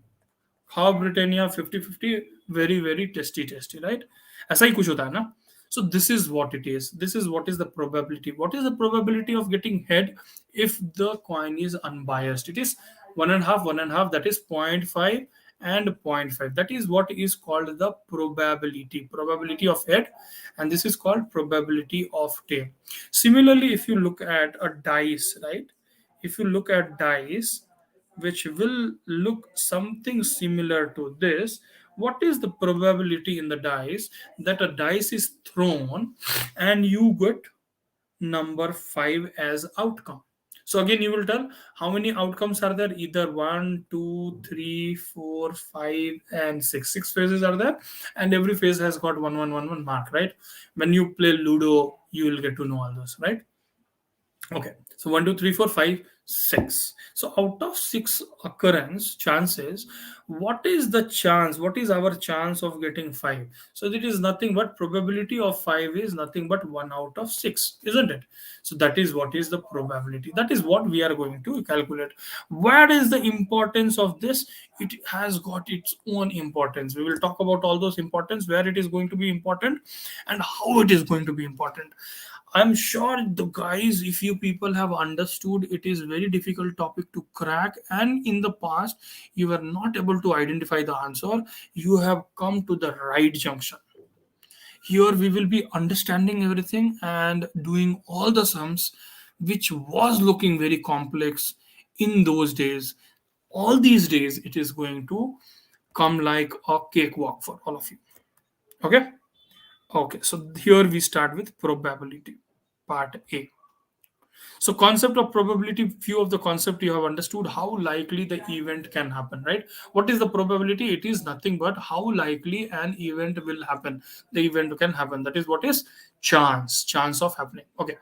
How Britannia 50-50, very very testy, right? ऐसा ही कुछ होता है ना? So this is what it is. This is what is the probability. What is the probability of getting head if the coin is unbiased? It is one and a half, that is 0.5, and 0.5. That is what is called the probability of head, and this is called probability of tail. Similarly, if you look at a dice, right? If you look at dice, which will look something similar to this, what is the probability in the dice that a dice is thrown and you get number 5 as outcome? So again, you will tell how many outcomes are there. Either one, two, three, four, 5, and 6. 6 phases are there, and every phase has got 1 1 1 1 mark, right? When you play Ludo, you will get to know all those, right? Okay, so 1 2 3 4 5 6. So out of 6 occurrence chances, what is the chance? What is our chance of getting 5? So that is nothing but probability of 5 is nothing but 1 out of 6, isn't it? So that is what is the probability. That is what we are going to calculate. What is the importance of this? It has got its own importance. We will talk about all those importance, where it is going to be important and how it is going to be important. I'm sure the guys, if you people have understood, it is very difficult topic to crack, and in the past you were not able to identify the answer. You have come to the right junction. Here we will be understanding everything and doing all the sums, which was looking very complex in those days. All these days, it is going to come like a cakewalk for all of you. Okay. Okay, so here we start with probability, part A. So concept of probability, few of the concept you have understood how likely the event can happen, right? What is the probability? It is nothing but how likely an event will happen. The event can happen. That is what is chance of happening. Okay.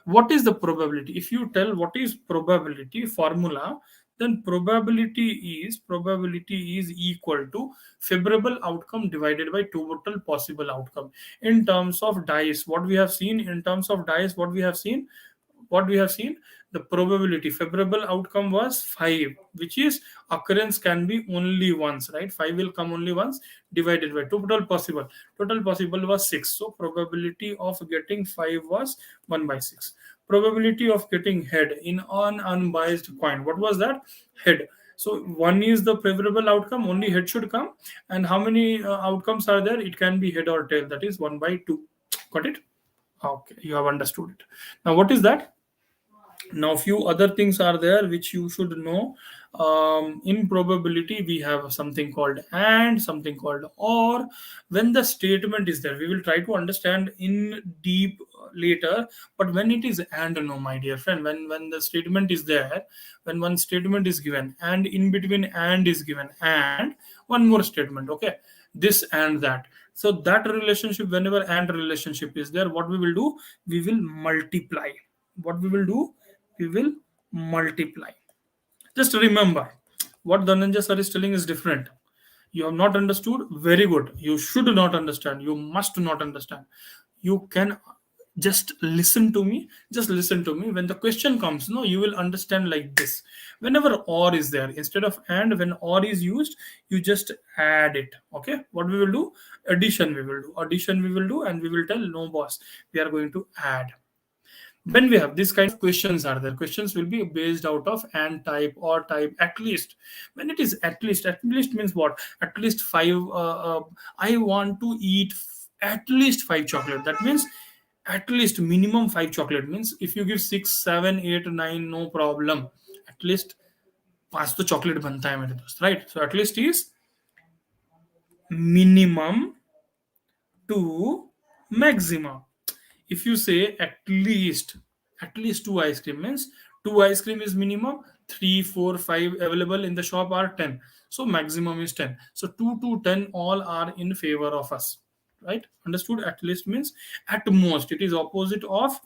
What is the probability? If you tell what is probability formula, then probability is equal to favorable outcome divided by total possible outcome. In terms of dice, what we have seen in terms of dice, what we have seen, the probability favorable outcome was 5, which is occurrence can be only once, right? 5 will come only once, divided by total possible was 6. So probability of getting 5 was 1 by 6. Probability of getting head in an unbiased coin, what was that? Head. So 1 is the favorable outcome, only head should come. And how many outcomes are there? It can be head or tail, that is 1 by 2. Got it? Okay, you have understood it. Now what is that? Now few other things are there which you should know. In probability we have something called and, something called or. When the statement is there, we will try to understand in deep later, but when it is and, no my dear friend, when the statement is there, when one statement is given and in between and is given and one more statement, okay, this and that. So that relationship, whenever and relationship is there, what we will do, we will multiply. What we will do, we will multiply. Just remember, what Dhananjay sir is telling is different. You have not understood, very good. You should not understand, you must not understand. You can just listen to me, just listen to me. When the question comes, no, you will understand like this. Whenever or is there, instead of and, when or is used, you just add it. Okay, what we will do, addition we will do, and we will tell no boss, we are going to add. When we have this kind of questions are there, questions will be based out of and type or type at least. When it is at least means what? At least 5. I want to eat at least 5 chocolate. That means at least minimum 5 chocolate. Means if you give 6 7 8 9, no problem. At least 5 तो chocolate बनता है मेरे दोस्त, right? So at least is minimum to maximum. If you say at least 2 ice cream, means 2 ice cream is minimum, 3 4 5 available in the shop are 10, so maximum is 10. So 2 to 10 all are in favor of us, right? Understood? At least means at most. It is opposite of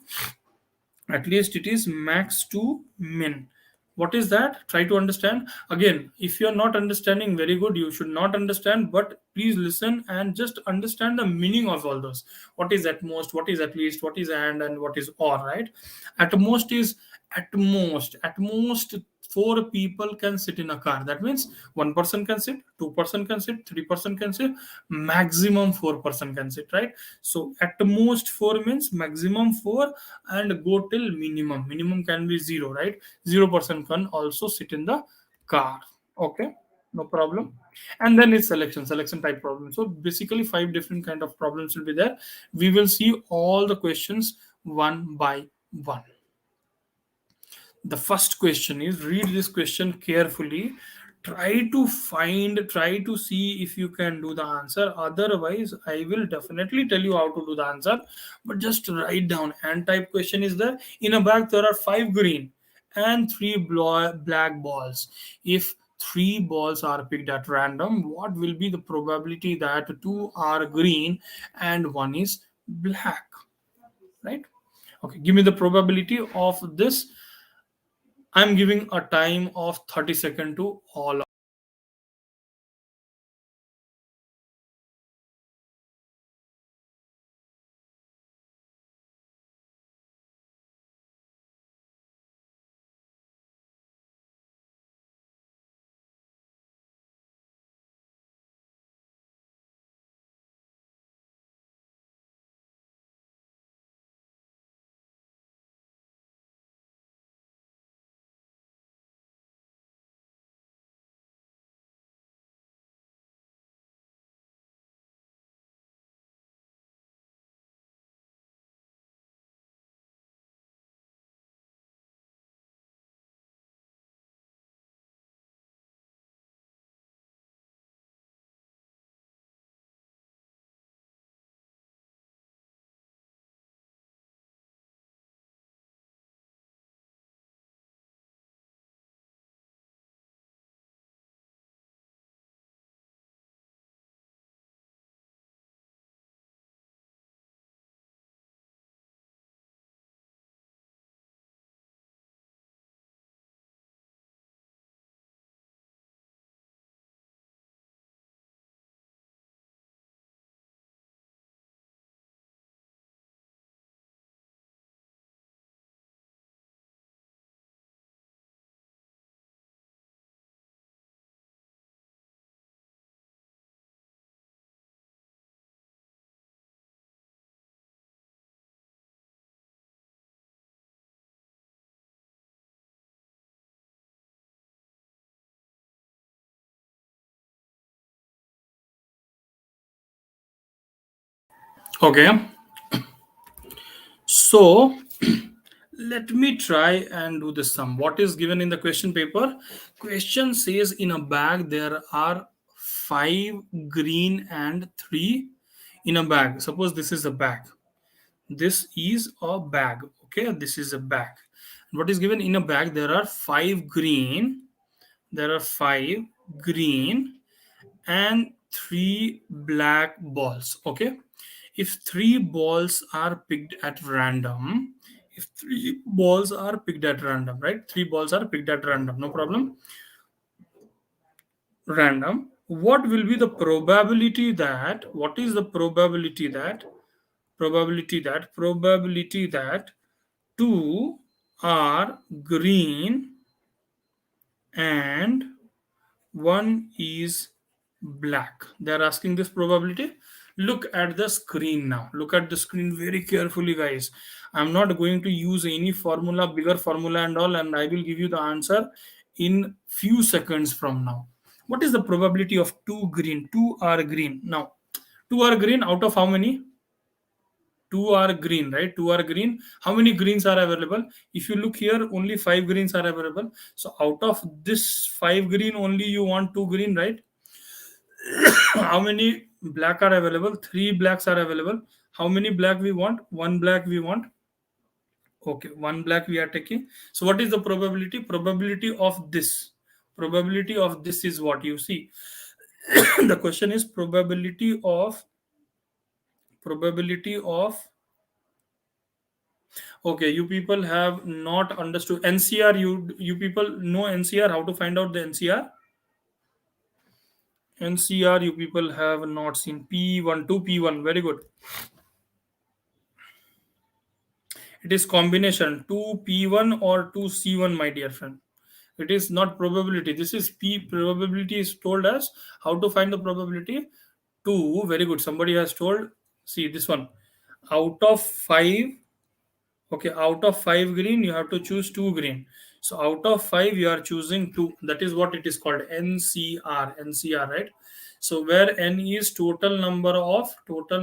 at least, it is max to min. What is that? Try to understand. Again, if you are not understanding, very good, you should not understand, but please listen and just understand the meaning of all those. What is at most, what is at least, what is and what is or, right? At most is at most 4 people can sit in a car. That means 1 person can sit, 2 person can sit, 3 person can sit, maximum 4 person can sit, right? So at most 4 means maximum 4, and go till minimum can be 0, right? 0 person can also sit in the car. Okay. No problem. And then it's selection type problem. So basically five different kind of problems will be there. We will see all the questions one by one. The first question is, read this question carefully, try to see if you can do the answer. Otherwise I will definitely tell you how to do the answer, but just write down. And type question is there. In a bag there are five green and three black balls. If three balls are picked at random, what will be the probability that two are green and one is black? Right? Okay, give me the probability of this. I'm giving a time of 30 seconds to all. Okay, so let me try and do the sum. What is given in the question paper? Question says in a bag there are five green and three in a bag. Suppose this is a bag. This is a bag. Okay, this is a bag. What is given in a bag? There are five green. There are five green and three black balls. Okay, if three balls are picked at random, if three balls are picked at random, right, three balls are picked at random, no problem, random, what will be the probability that, what is the probability that, probability that two are green and one is black? They're asking this probability. Look at the screen now. Look at the screen very carefully, guys. I'm not going to use any formula, bigger formula and all, and I will give you the answer in few seconds from now. What is the probability of two green? Two are green. Now, two are green out of how many? Two are green, right? Two are green. How many greens are available? If you look here, only five greens are available. So out of this five green, only you want two green, right? How many black are available? Three blacks are available. How many black we want? One black we want. Okay, one black we are taking. So what is the probability? Probability of this. Probability of this is what you see. The question is probability of. Okay, you people have not understood NCR. You people know NCR. How to find out the NCR? NCR. You people have not seen P1 to P1. Very good. It is combination 2P1 or 2C1, my dear friend. It is not probability. This is P. Probability is told us how to find the probability. 2. Very good. Somebody has told. See this one. Out of 5. Okay, out of 5 green, you have to choose 2 green. So out of 5, you are choosing 2. That is what it is called, NCR, right? So where N is total available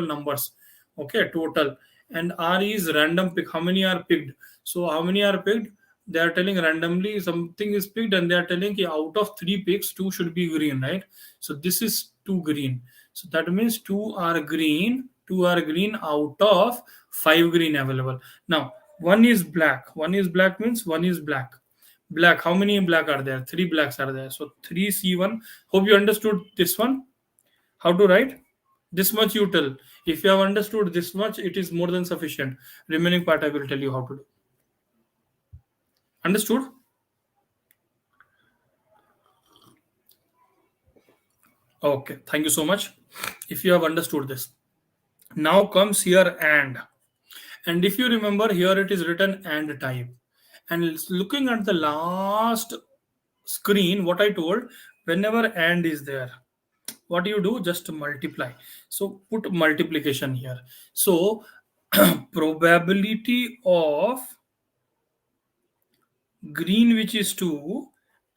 numbers. Okay, total. And R is random pick. How many are picked? So how many are picked? They are telling randomly something is picked, and they are telling ki out of 3 picks, 2 should be green, right? So this is 2 green. So that means 2 are green out of 5 green available. Now, one is black. One is black means one is black. Black, how many black are there? 3 blacks are there. So 3C1. Hope you understood this one. How to write? This much you tell. If you have understood this much, it is more than sufficient. Remaining part I will tell you how to do. Understood? Okay, thank you so much. If you have understood this. Now comes here and. And if you remember, here it is written and type. And looking at the last screen, what I told, whenever and is there, what you do, just multiply. So put multiplication here. So probability of green, which is 2,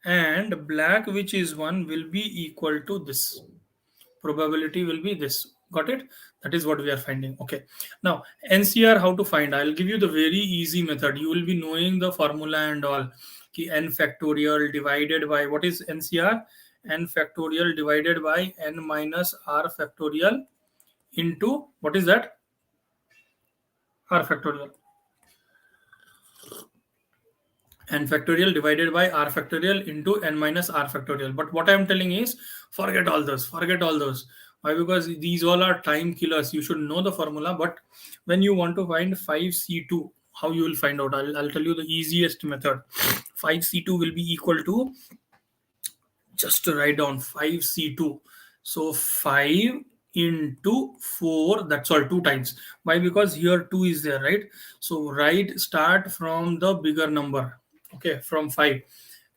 and black, which is 1, will be equal to this. Probability will be this. Got it? That is what we are finding. Okay, now NCR, how to find? I'll give you the very easy method. You will be knowing the formula and all. Ki n factorial divided by, what is NCR? N factorial divided by n minus r factorial into, what is that? R factorial. N factorial divided by r factorial into n minus r factorial. But what I'm telling is, forget all those. Forget all those. Why? Because these all are time killers. You should know the formula. But when you want to find 5C2, how you will find out? I'll tell you the easiest method. 5C2 will be equal to, just write down 5C2. So 5 into 4, that's all, 2 times. Why? Because here 2 is there, right? So start from the bigger number. Okay, from 5,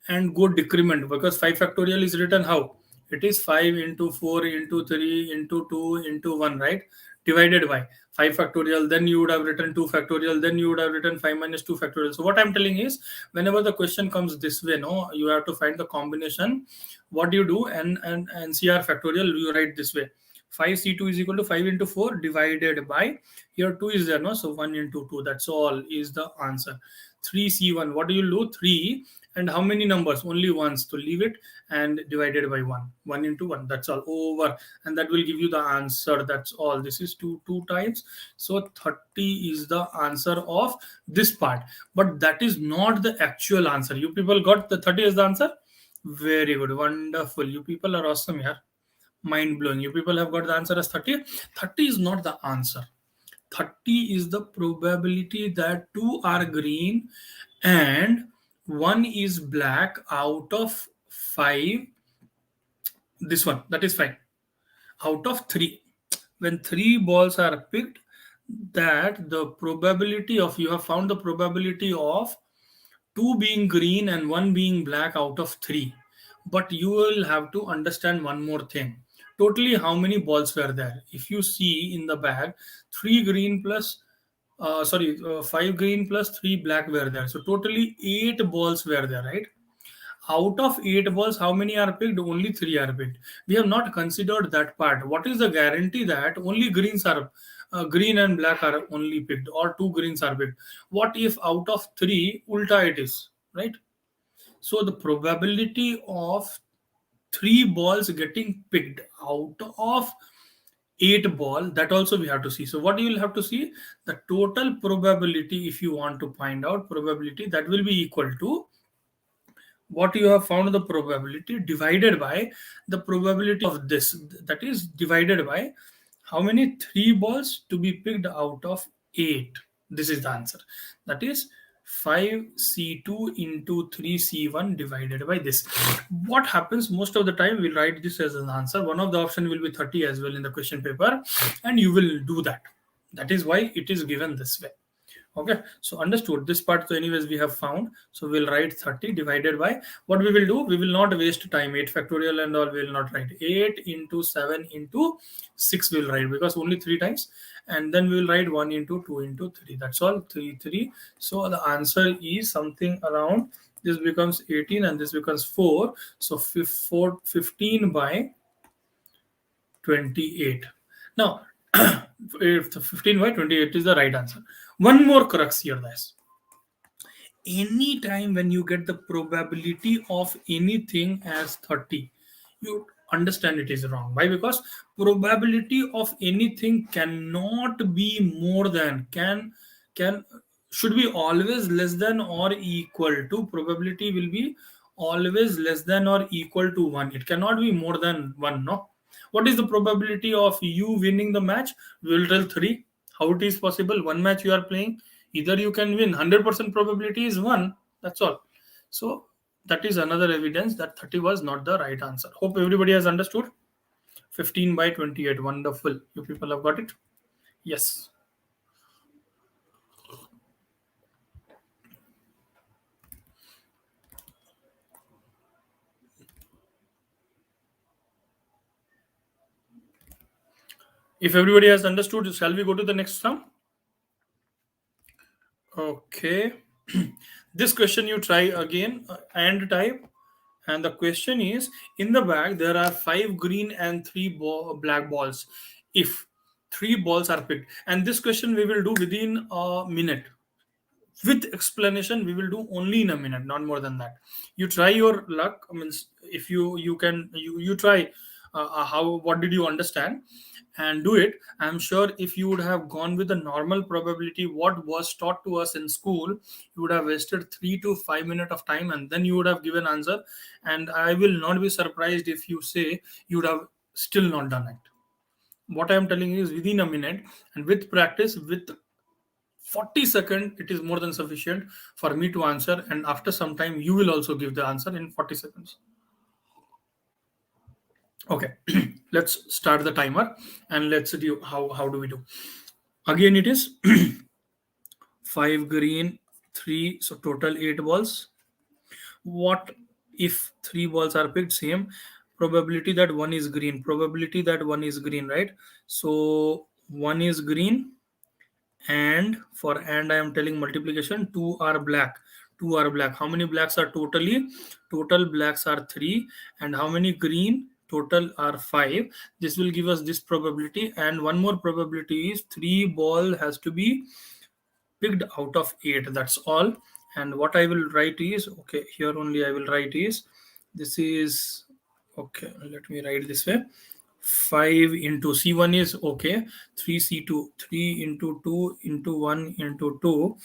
and go decrement, because 5 factorial is written how? It is 5 into 4 into 3 into 2 into 1, right? Divided by 5 factorial, then you would have written 2 factorial, then you would have written 5 minus 2 factorial. So what I'm telling is, whenever the question comes this way, no, you have to find the combination. What do you do? And NCR factorial, you write this way. 5C2 is equal to 5 into 4 divided by, here 2 is there, no? So 1 into 2, that's all is the answer. 3C1, what do you do? 3, and how many numbers? Only ones, to leave it, and divided by 1. 1 into 1, that's all, over. And that will give you the answer. That's all. This is 2 times. So 30 is the answer of this part. But that is not the actual answer. You people got the 30 as the answer? Very good. Wonderful. You people are awesome here. Mind blowing. You people have got the answer as 30. 30 is not the answer. 30 is the probability that 2 are green and 1 is black out of 5. This one, that is fine. Out of 3. When 3 balls are picked, that the probability of, you have found the probability of 2 being green and 1 being black out of 3. But you will have to understand one more thing. Totally, how many balls were there? If you see in the bag, 3 green plus 5 green plus 3 black were there. So totally 8 balls were there, right? Out of 8 balls, how many are picked? Only 3 are picked. We have not considered that part. What is the guarantee that only greens are green and black are only picked, or 2 greens are picked? What if out of 3 ulta it is, right? So the probability of 3 balls getting picked out of 8 ball, that also we have to see. So what you will have to see, the total probability, if you want to find out probability, that will be equal to what you have found, the probability divided by the probability of this, that is divided by how many 3 balls to be picked out of 8. This is the answer. That is 5C2 into 3C1 divided by this. What happens most of the time, we'll write this as an answer. One of the option will be 30 as well in the question paper, and you will do that. That is why it is given this way. Okay, so understood this part. So anyways, we have found. So we'll write 30 divided by, what we will do, we will not waste time. 8 factorial and all, we will not write. 8 into 7 into 6 we will write, because only 3 times. And then we will write 1 into 2 into 3. That's all. 3 3. So the answer is something around, this becomes 18 and this becomes 4. So 15 by 28. Now, if the 15 by 28 is the right answer. One more crux here, guys. Anytime when you get the probability of anything as 30, you understand it is wrong. Why? Because probability of anything cannot be more than, can should be always less than or equal to, probability will be always less than or equal to 1. It cannot be more than 1, no. What is the probability of you winning the match? We will tell 3. How it is possible? One match you are playing, either you can win, 100% probability is 1. That's all. So that is another evidence that 30 was not the right answer. Hope everybody has understood. 15 by 28. Wonderful. You people have got it? Yes. If everybody has understood, shall we go to the next sum? Okay. This question you try again, and type. And the question is, in the bag there are 5 green and 3 black balls. If 3 balls are picked, and this question we will do within a minute. With explanation we will do only in a minute, not more than that. You try your luck. I mean, if you can, you try, how, what did you understand, and do it. I'm sure if you would have gone with the normal probability what was taught to us in school, you would have wasted 3 to 5 minutes of time, and then you would have given answer. And I will not be surprised if you say you would have still not done it. What I am telling you is within a minute, and with practice, with 40 seconds, it is more than sufficient for me to answer. And after some time you will also give the answer in 40 seconds. Okay. Let's start the timer, and let's do, how do we do. Again it is 5 green, 3, so total 8 balls. What if 3 balls are picked? Same probability that one is green, probability that one is green, right? So one is green, and for and I am telling multiplication, 2 are black. 2 are black. How many blacks are totally? Total blacks are 3. And how many green? Total are 5. This will give us this probability. And one more probability is 3 ball has to be picked out of 8. That's all. And what I will write is, okay, here only I will write is, this is, okay, let me write this way. 5 into C1 is okay, 3 C2, 3 into 2 into 1 into 2,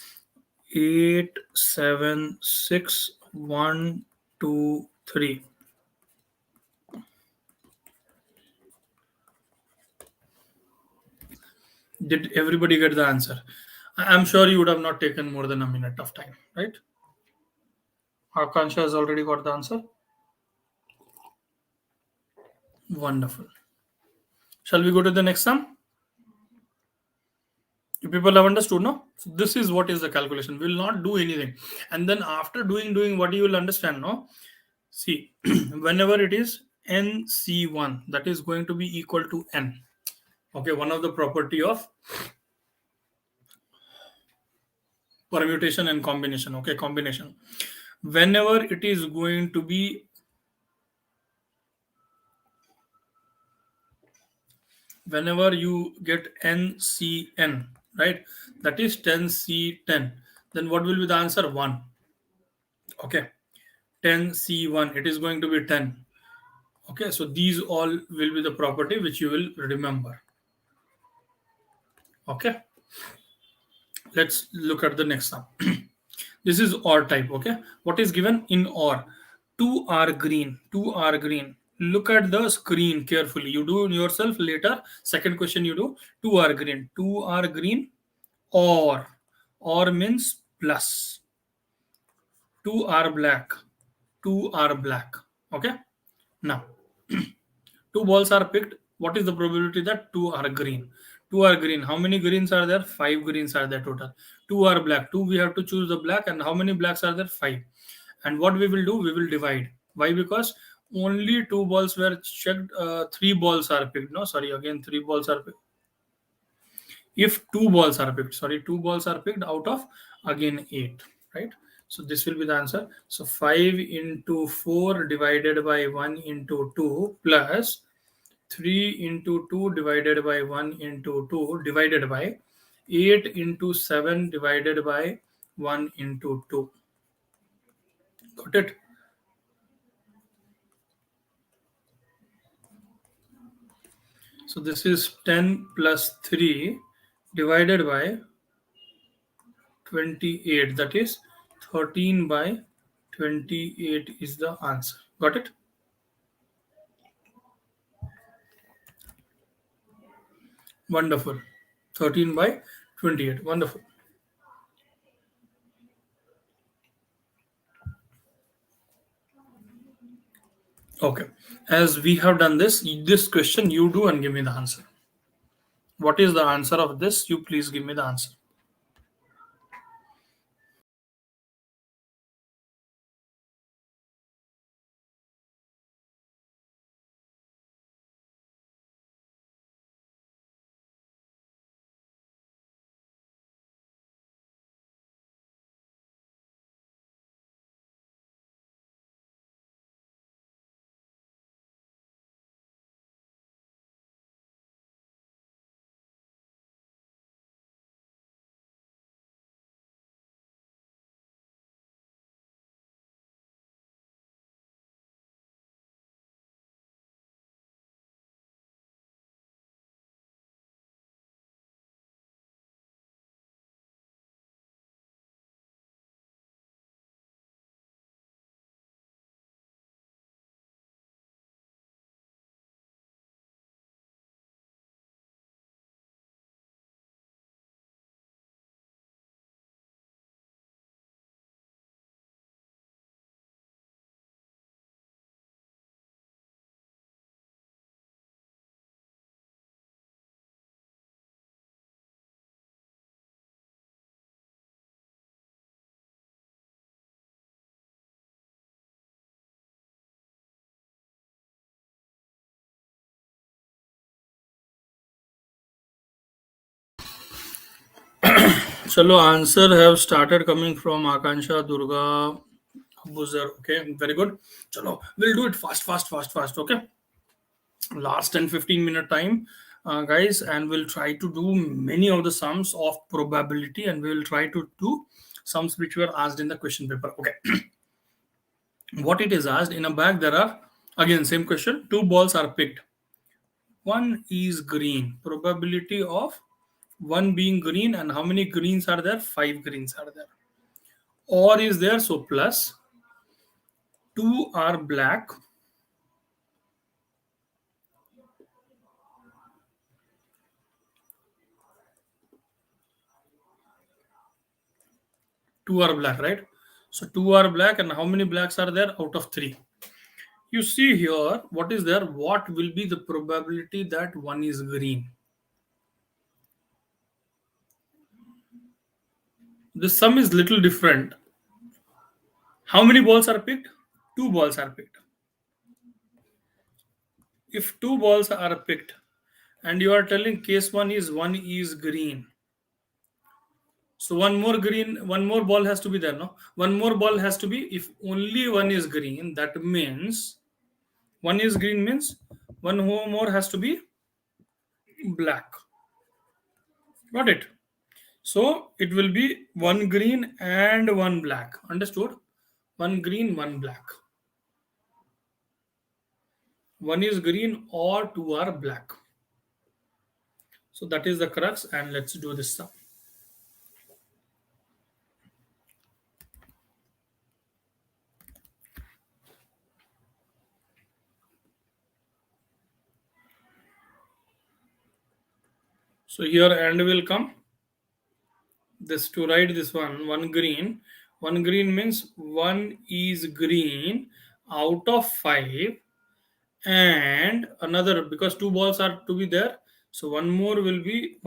8 7 6 1 2 3. Did everybody get the answer? I'm sure you would have not taken more than a minute of time, right? Akansha has already got the answer. Wonderful. Shall we go to the next sum? You people have understood, no? So this is what is the calculation. We'll not do anything. And then after doing what you will understand, no? See, whenever it is NC1, that is going to be equal to N. Okay, one of the property of permutation and combination. Okay, combination. Whenever it is going to be, whenever you get NCN, right? That is 10C10. Then what will be the answer? 1. Okay. 10C1, it is going to be 10. Okay, so these all will be the property which you will remember. Okay, let's look at the next sum. This is OR type. Okay, what is given in OR? 2 are green, 2 are green. Look at the screen carefully. You do yourself later. Second question you do. 2 are green, 2 are green, or means plus. 2 are black, 2 are black. Okay, now 2 balls are picked. What is the probability that 2 are green? 2 are green. How many greens are there? 5 greens are there total. Two are black. Two we have to choose the black, and how many blacks are there? Five. And what we will do? We will divide. Why? Because only two balls were checked. Three balls are picked. No, sorry. Again, three balls are picked. If two balls are picked, sorry, two balls are picked out of again eight, right? So this will be the answer. So 5 into 4 divided by 1 into 2 plus 3 into 2 divided by 1 into 2 divided by 8 into 7 divided by 1 into 2. Got it? So this is 10 plus 3 divided by 28. That is 13 by 28 is the answer. Got it? Wonderful. 13 by 28. Wonderful. Okay. As we have done this question you do and give me the answer. What is the answer of this? You please give me the answer. Chalo, answer have started coming from Akansha, Durga, Buzzer. Okay, very good. Chalo, we'll do it fast. Okay, last 10-15 minute time, guys, and we'll try to do many of the sums of probability, and we'll try to do sums which were asked in the question paper. Okay, what it is asked in a bag, there are again same question. Two balls are picked. One is green. Probability of one being green, and how many greens are there? Five greens are there. Or is there? So plus two are black. Two are black, right? So two are black, and how many blacks are there out of three? You see here, what is there? What will be the probability that one is green? The sum is little different. How many balls are picked? Two balls are picked. If two balls are picked, and you are telling case one is green. So one more ball has to be there, no? One more ball has to be, if only one is green, that means one is green means one more has to be black. Got it? So it will be one green and one black. Understood? One green, one black. One is green or two are black. So that is the crux, and let's do this sum. So here and will come. This to write this one green means one is green out of five, and another, because two balls are to be there, so one more will be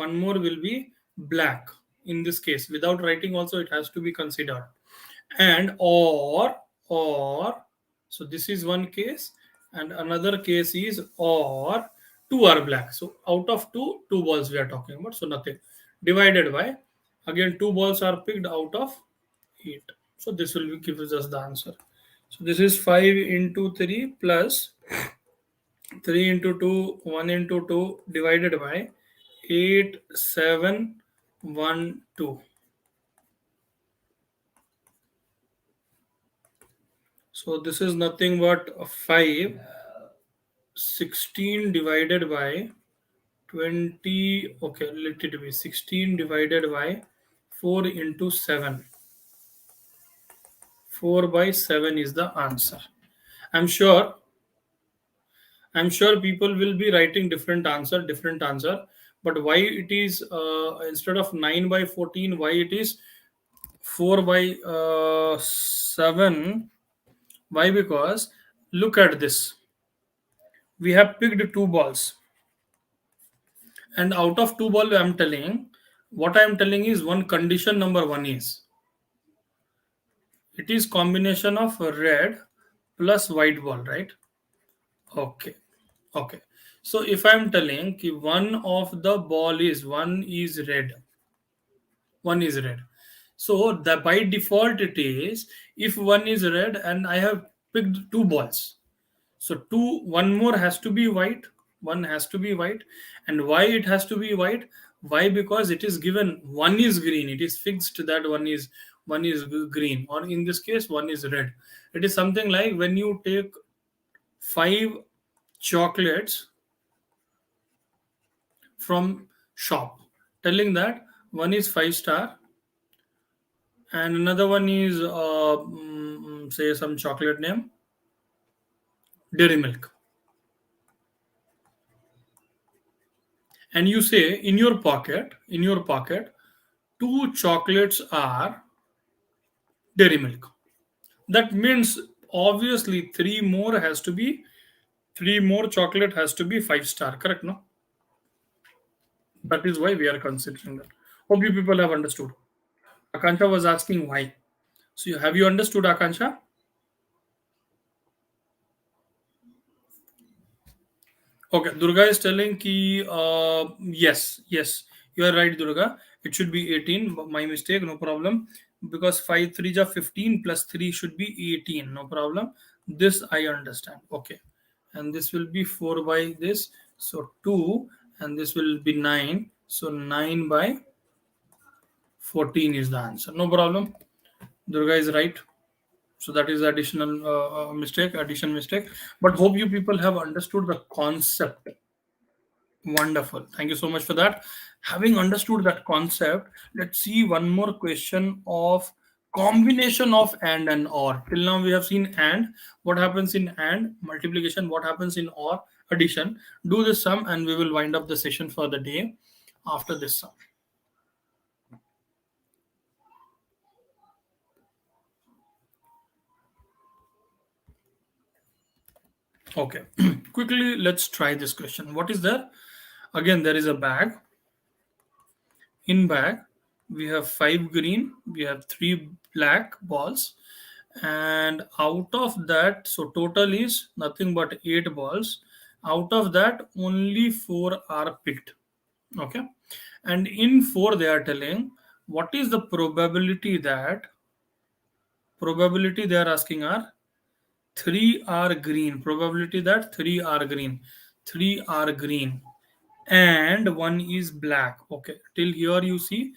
black. in this case. Without writing also it has to be considered. And or so this is one case, and another case is or two are black. So out of two balls we are talking about, so nothing, divided by, again two balls are picked out of 8. So this will give us the answer. So this is 5 into 3 plus 3 into 2, 1 into 2 divided by 8, 7, 1, 2. So this is nothing but 5, 16 divided by 20. Okay, let it be 16 divided by 4 into 7. 4 by 7 is the answer. I'm sure I'm sure people will be writing different answer. But why it is instead of 9 by 14, why it is 4 by 7? Why? Because look at this. We have picked two balls, and out of two ball, what I'm telling is one condition number one is it is combination of red plus white ball, right? Okay. Okay. So if I'm telling ki one of the ball is one is red, one is red. So the by default it is, if one is red and I have picked two balls. So one more has to be white, one has to be white. And why it has to be white? Why? Because it is given one is green. It is fixed that one is green, or in this case one is red. It is something like when you take five chocolates from shop, telling that one is 5 star and another one is say some chocolate name, dairy milk, and you say in your pocket two chocolates are dairy milk. That means obviously three more chocolate has to be 5 star, correct? No, that is why we are considering that. Hope you people have understood. Akansha was asking why. So have you understood, Akansha? Okay, Durga is telling ki yes, yes, you are right, Durga. It should be 18. My mistake, no problem. Because 5 3 ja 15 plus 3 should be 18, no problem. This I understand. Okay, and this will be 4 by this, so 2, and this will be 9. So 9 by 14 is the answer. No problem. Durga is right. So that is additional addition mistake. But hope you people have understood the concept. Wonderful. Thank you so much for that. Having understood that concept, let's see one more question of combination of and or. Till now we have seen and. What happens in and? Multiplication. What happens in or? Addition. Do this sum and we will wind up the session for the day after this sum. Okay. Quickly, let's try this question. What is there? Again, there is a bag. In bag, we have 5 green, we have 3 black balls, and out of that, so total is nothing but 8 balls. Out of that, only 4 are picked. Okay, and in 4 they are telling what is the probability they are asking are 3 are green, probability that 3 are green, 3 are green, and one is black. Okay, till here you see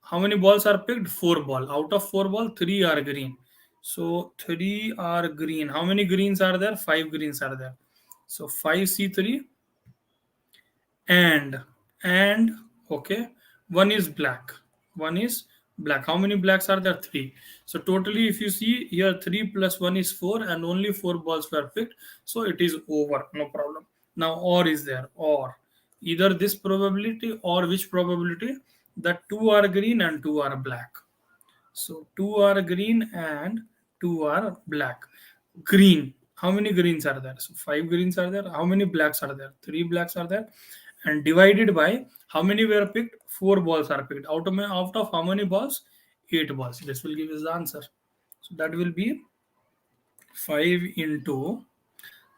how many balls are picked? 4 ball. Out of 4 ball, 3 are green. So 3 are green. How many greens are there? 5 greens are there. So 5C3 and and okay, one is black. One is black. How many blacks are there? 3. So totally, if you see here, 3 plus 1 is 4, and only 4 balls were picked. So it is over. No problem. Now or is there? Or either this probability or which probability? That 2 are green and 2 are black. So 2 are green and 2 are black. Green. How many greens are there? So 5 greens are there. How many blacks are there? 3 blacks are there. and divided by how many were picked? 4 balls are picked. Out of how many balls? 8 balls. This will give us the answer. So that will be 5 into,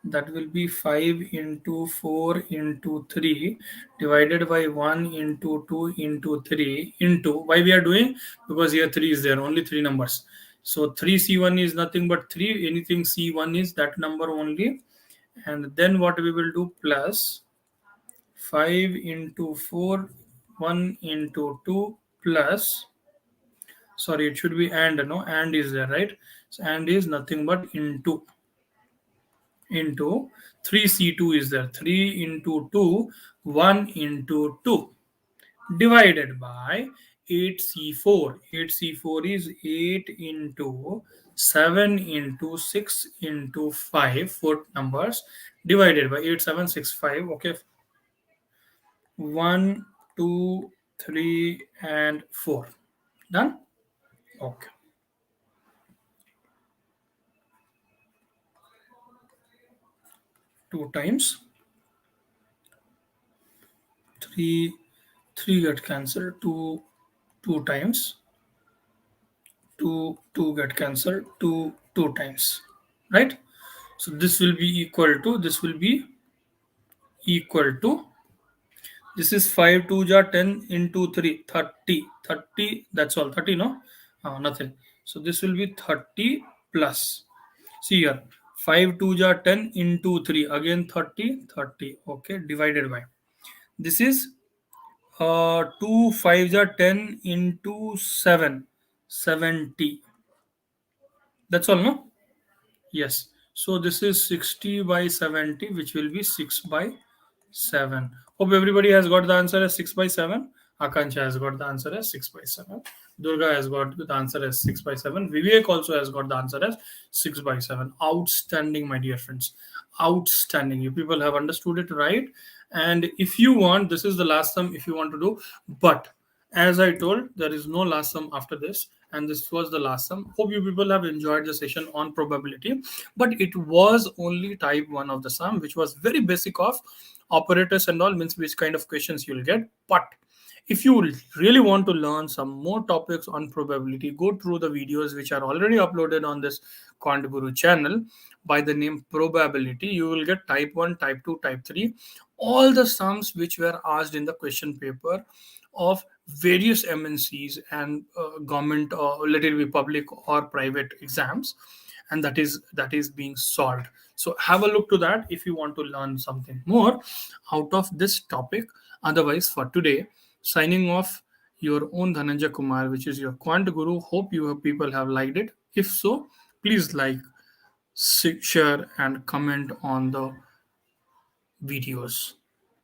that will be 5 into 4 into 3 divided by 1 into 2 into 3 into, why we are doing, because here 3 is there, only 3 numbers. So 3c1 is nothing but 3, anything c1 is that number only. And then what we will do, plus 5 into 4, 1 into 2 plus, sorry, it should be and, no, and is there, right? So and is nothing but into 3c2 is there, 3 into 2, 1 into 2 divided by 8c4. 8c4 is 8 into 7 into 6 into 5, 4 numbers, divided by 8765. Okay, 1, 2, 3, and 4. Done? Okay. 2 times 3, 3 get cancelled, 2 times 2 get cancelled, 2 times, right? So this will be equal to, this will be equal to, this is 5 2 ja 10 into 3, 30, 30, that's all, 30, no, nothing. So this will be 30 plus, see here, 5 2 ja 10 into 3, again 30, 30, okay, divided by, this is 2 5 ja 10 into 7, 70, that's all, no. Yes. So this is 60 by 70, which will be 6 by 7. Hope everybody has got the answer as 6 by 7. Akansha has got the answer as 6 by 7. Durga has got the answer as 6 by 7. Vivek also has got the answer as 6 by 7. Outstanding, my dear friends. Outstanding. You people have understood it right. And if you want, this is the last sum if you want to do. But as I told, there is no last sum after this, and this was the last sum. Hope you people have enjoyed the session on probability, but it was only type 1 of the sum, which was very basic of operators and all, means which kind of questions you'll get. But if you really want to learn some more topics on probability, go through the videos which are already uploaded on this Quant Guru channel by the name probability. You will get type 1, type 2, type 3, all the sums which were asked in the question paper of various MNCs and government, let it be public or private exams, and that is being solved. So have a look to that if you want to learn something more out of this topic. Otherwise, for today, signing off, your own Dhananjay Kumar, which is your Quant Guru. Hope you people have liked it. If so, please like, share, and comment on the videos.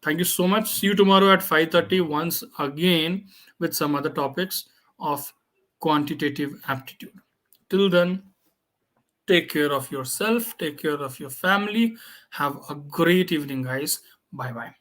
Thank you so much. See you tomorrow at 5:30 once again with some other topics of quantitative aptitude. Till then, take care of yourself, take care of your family. Have a great evening, guys. Bye bye.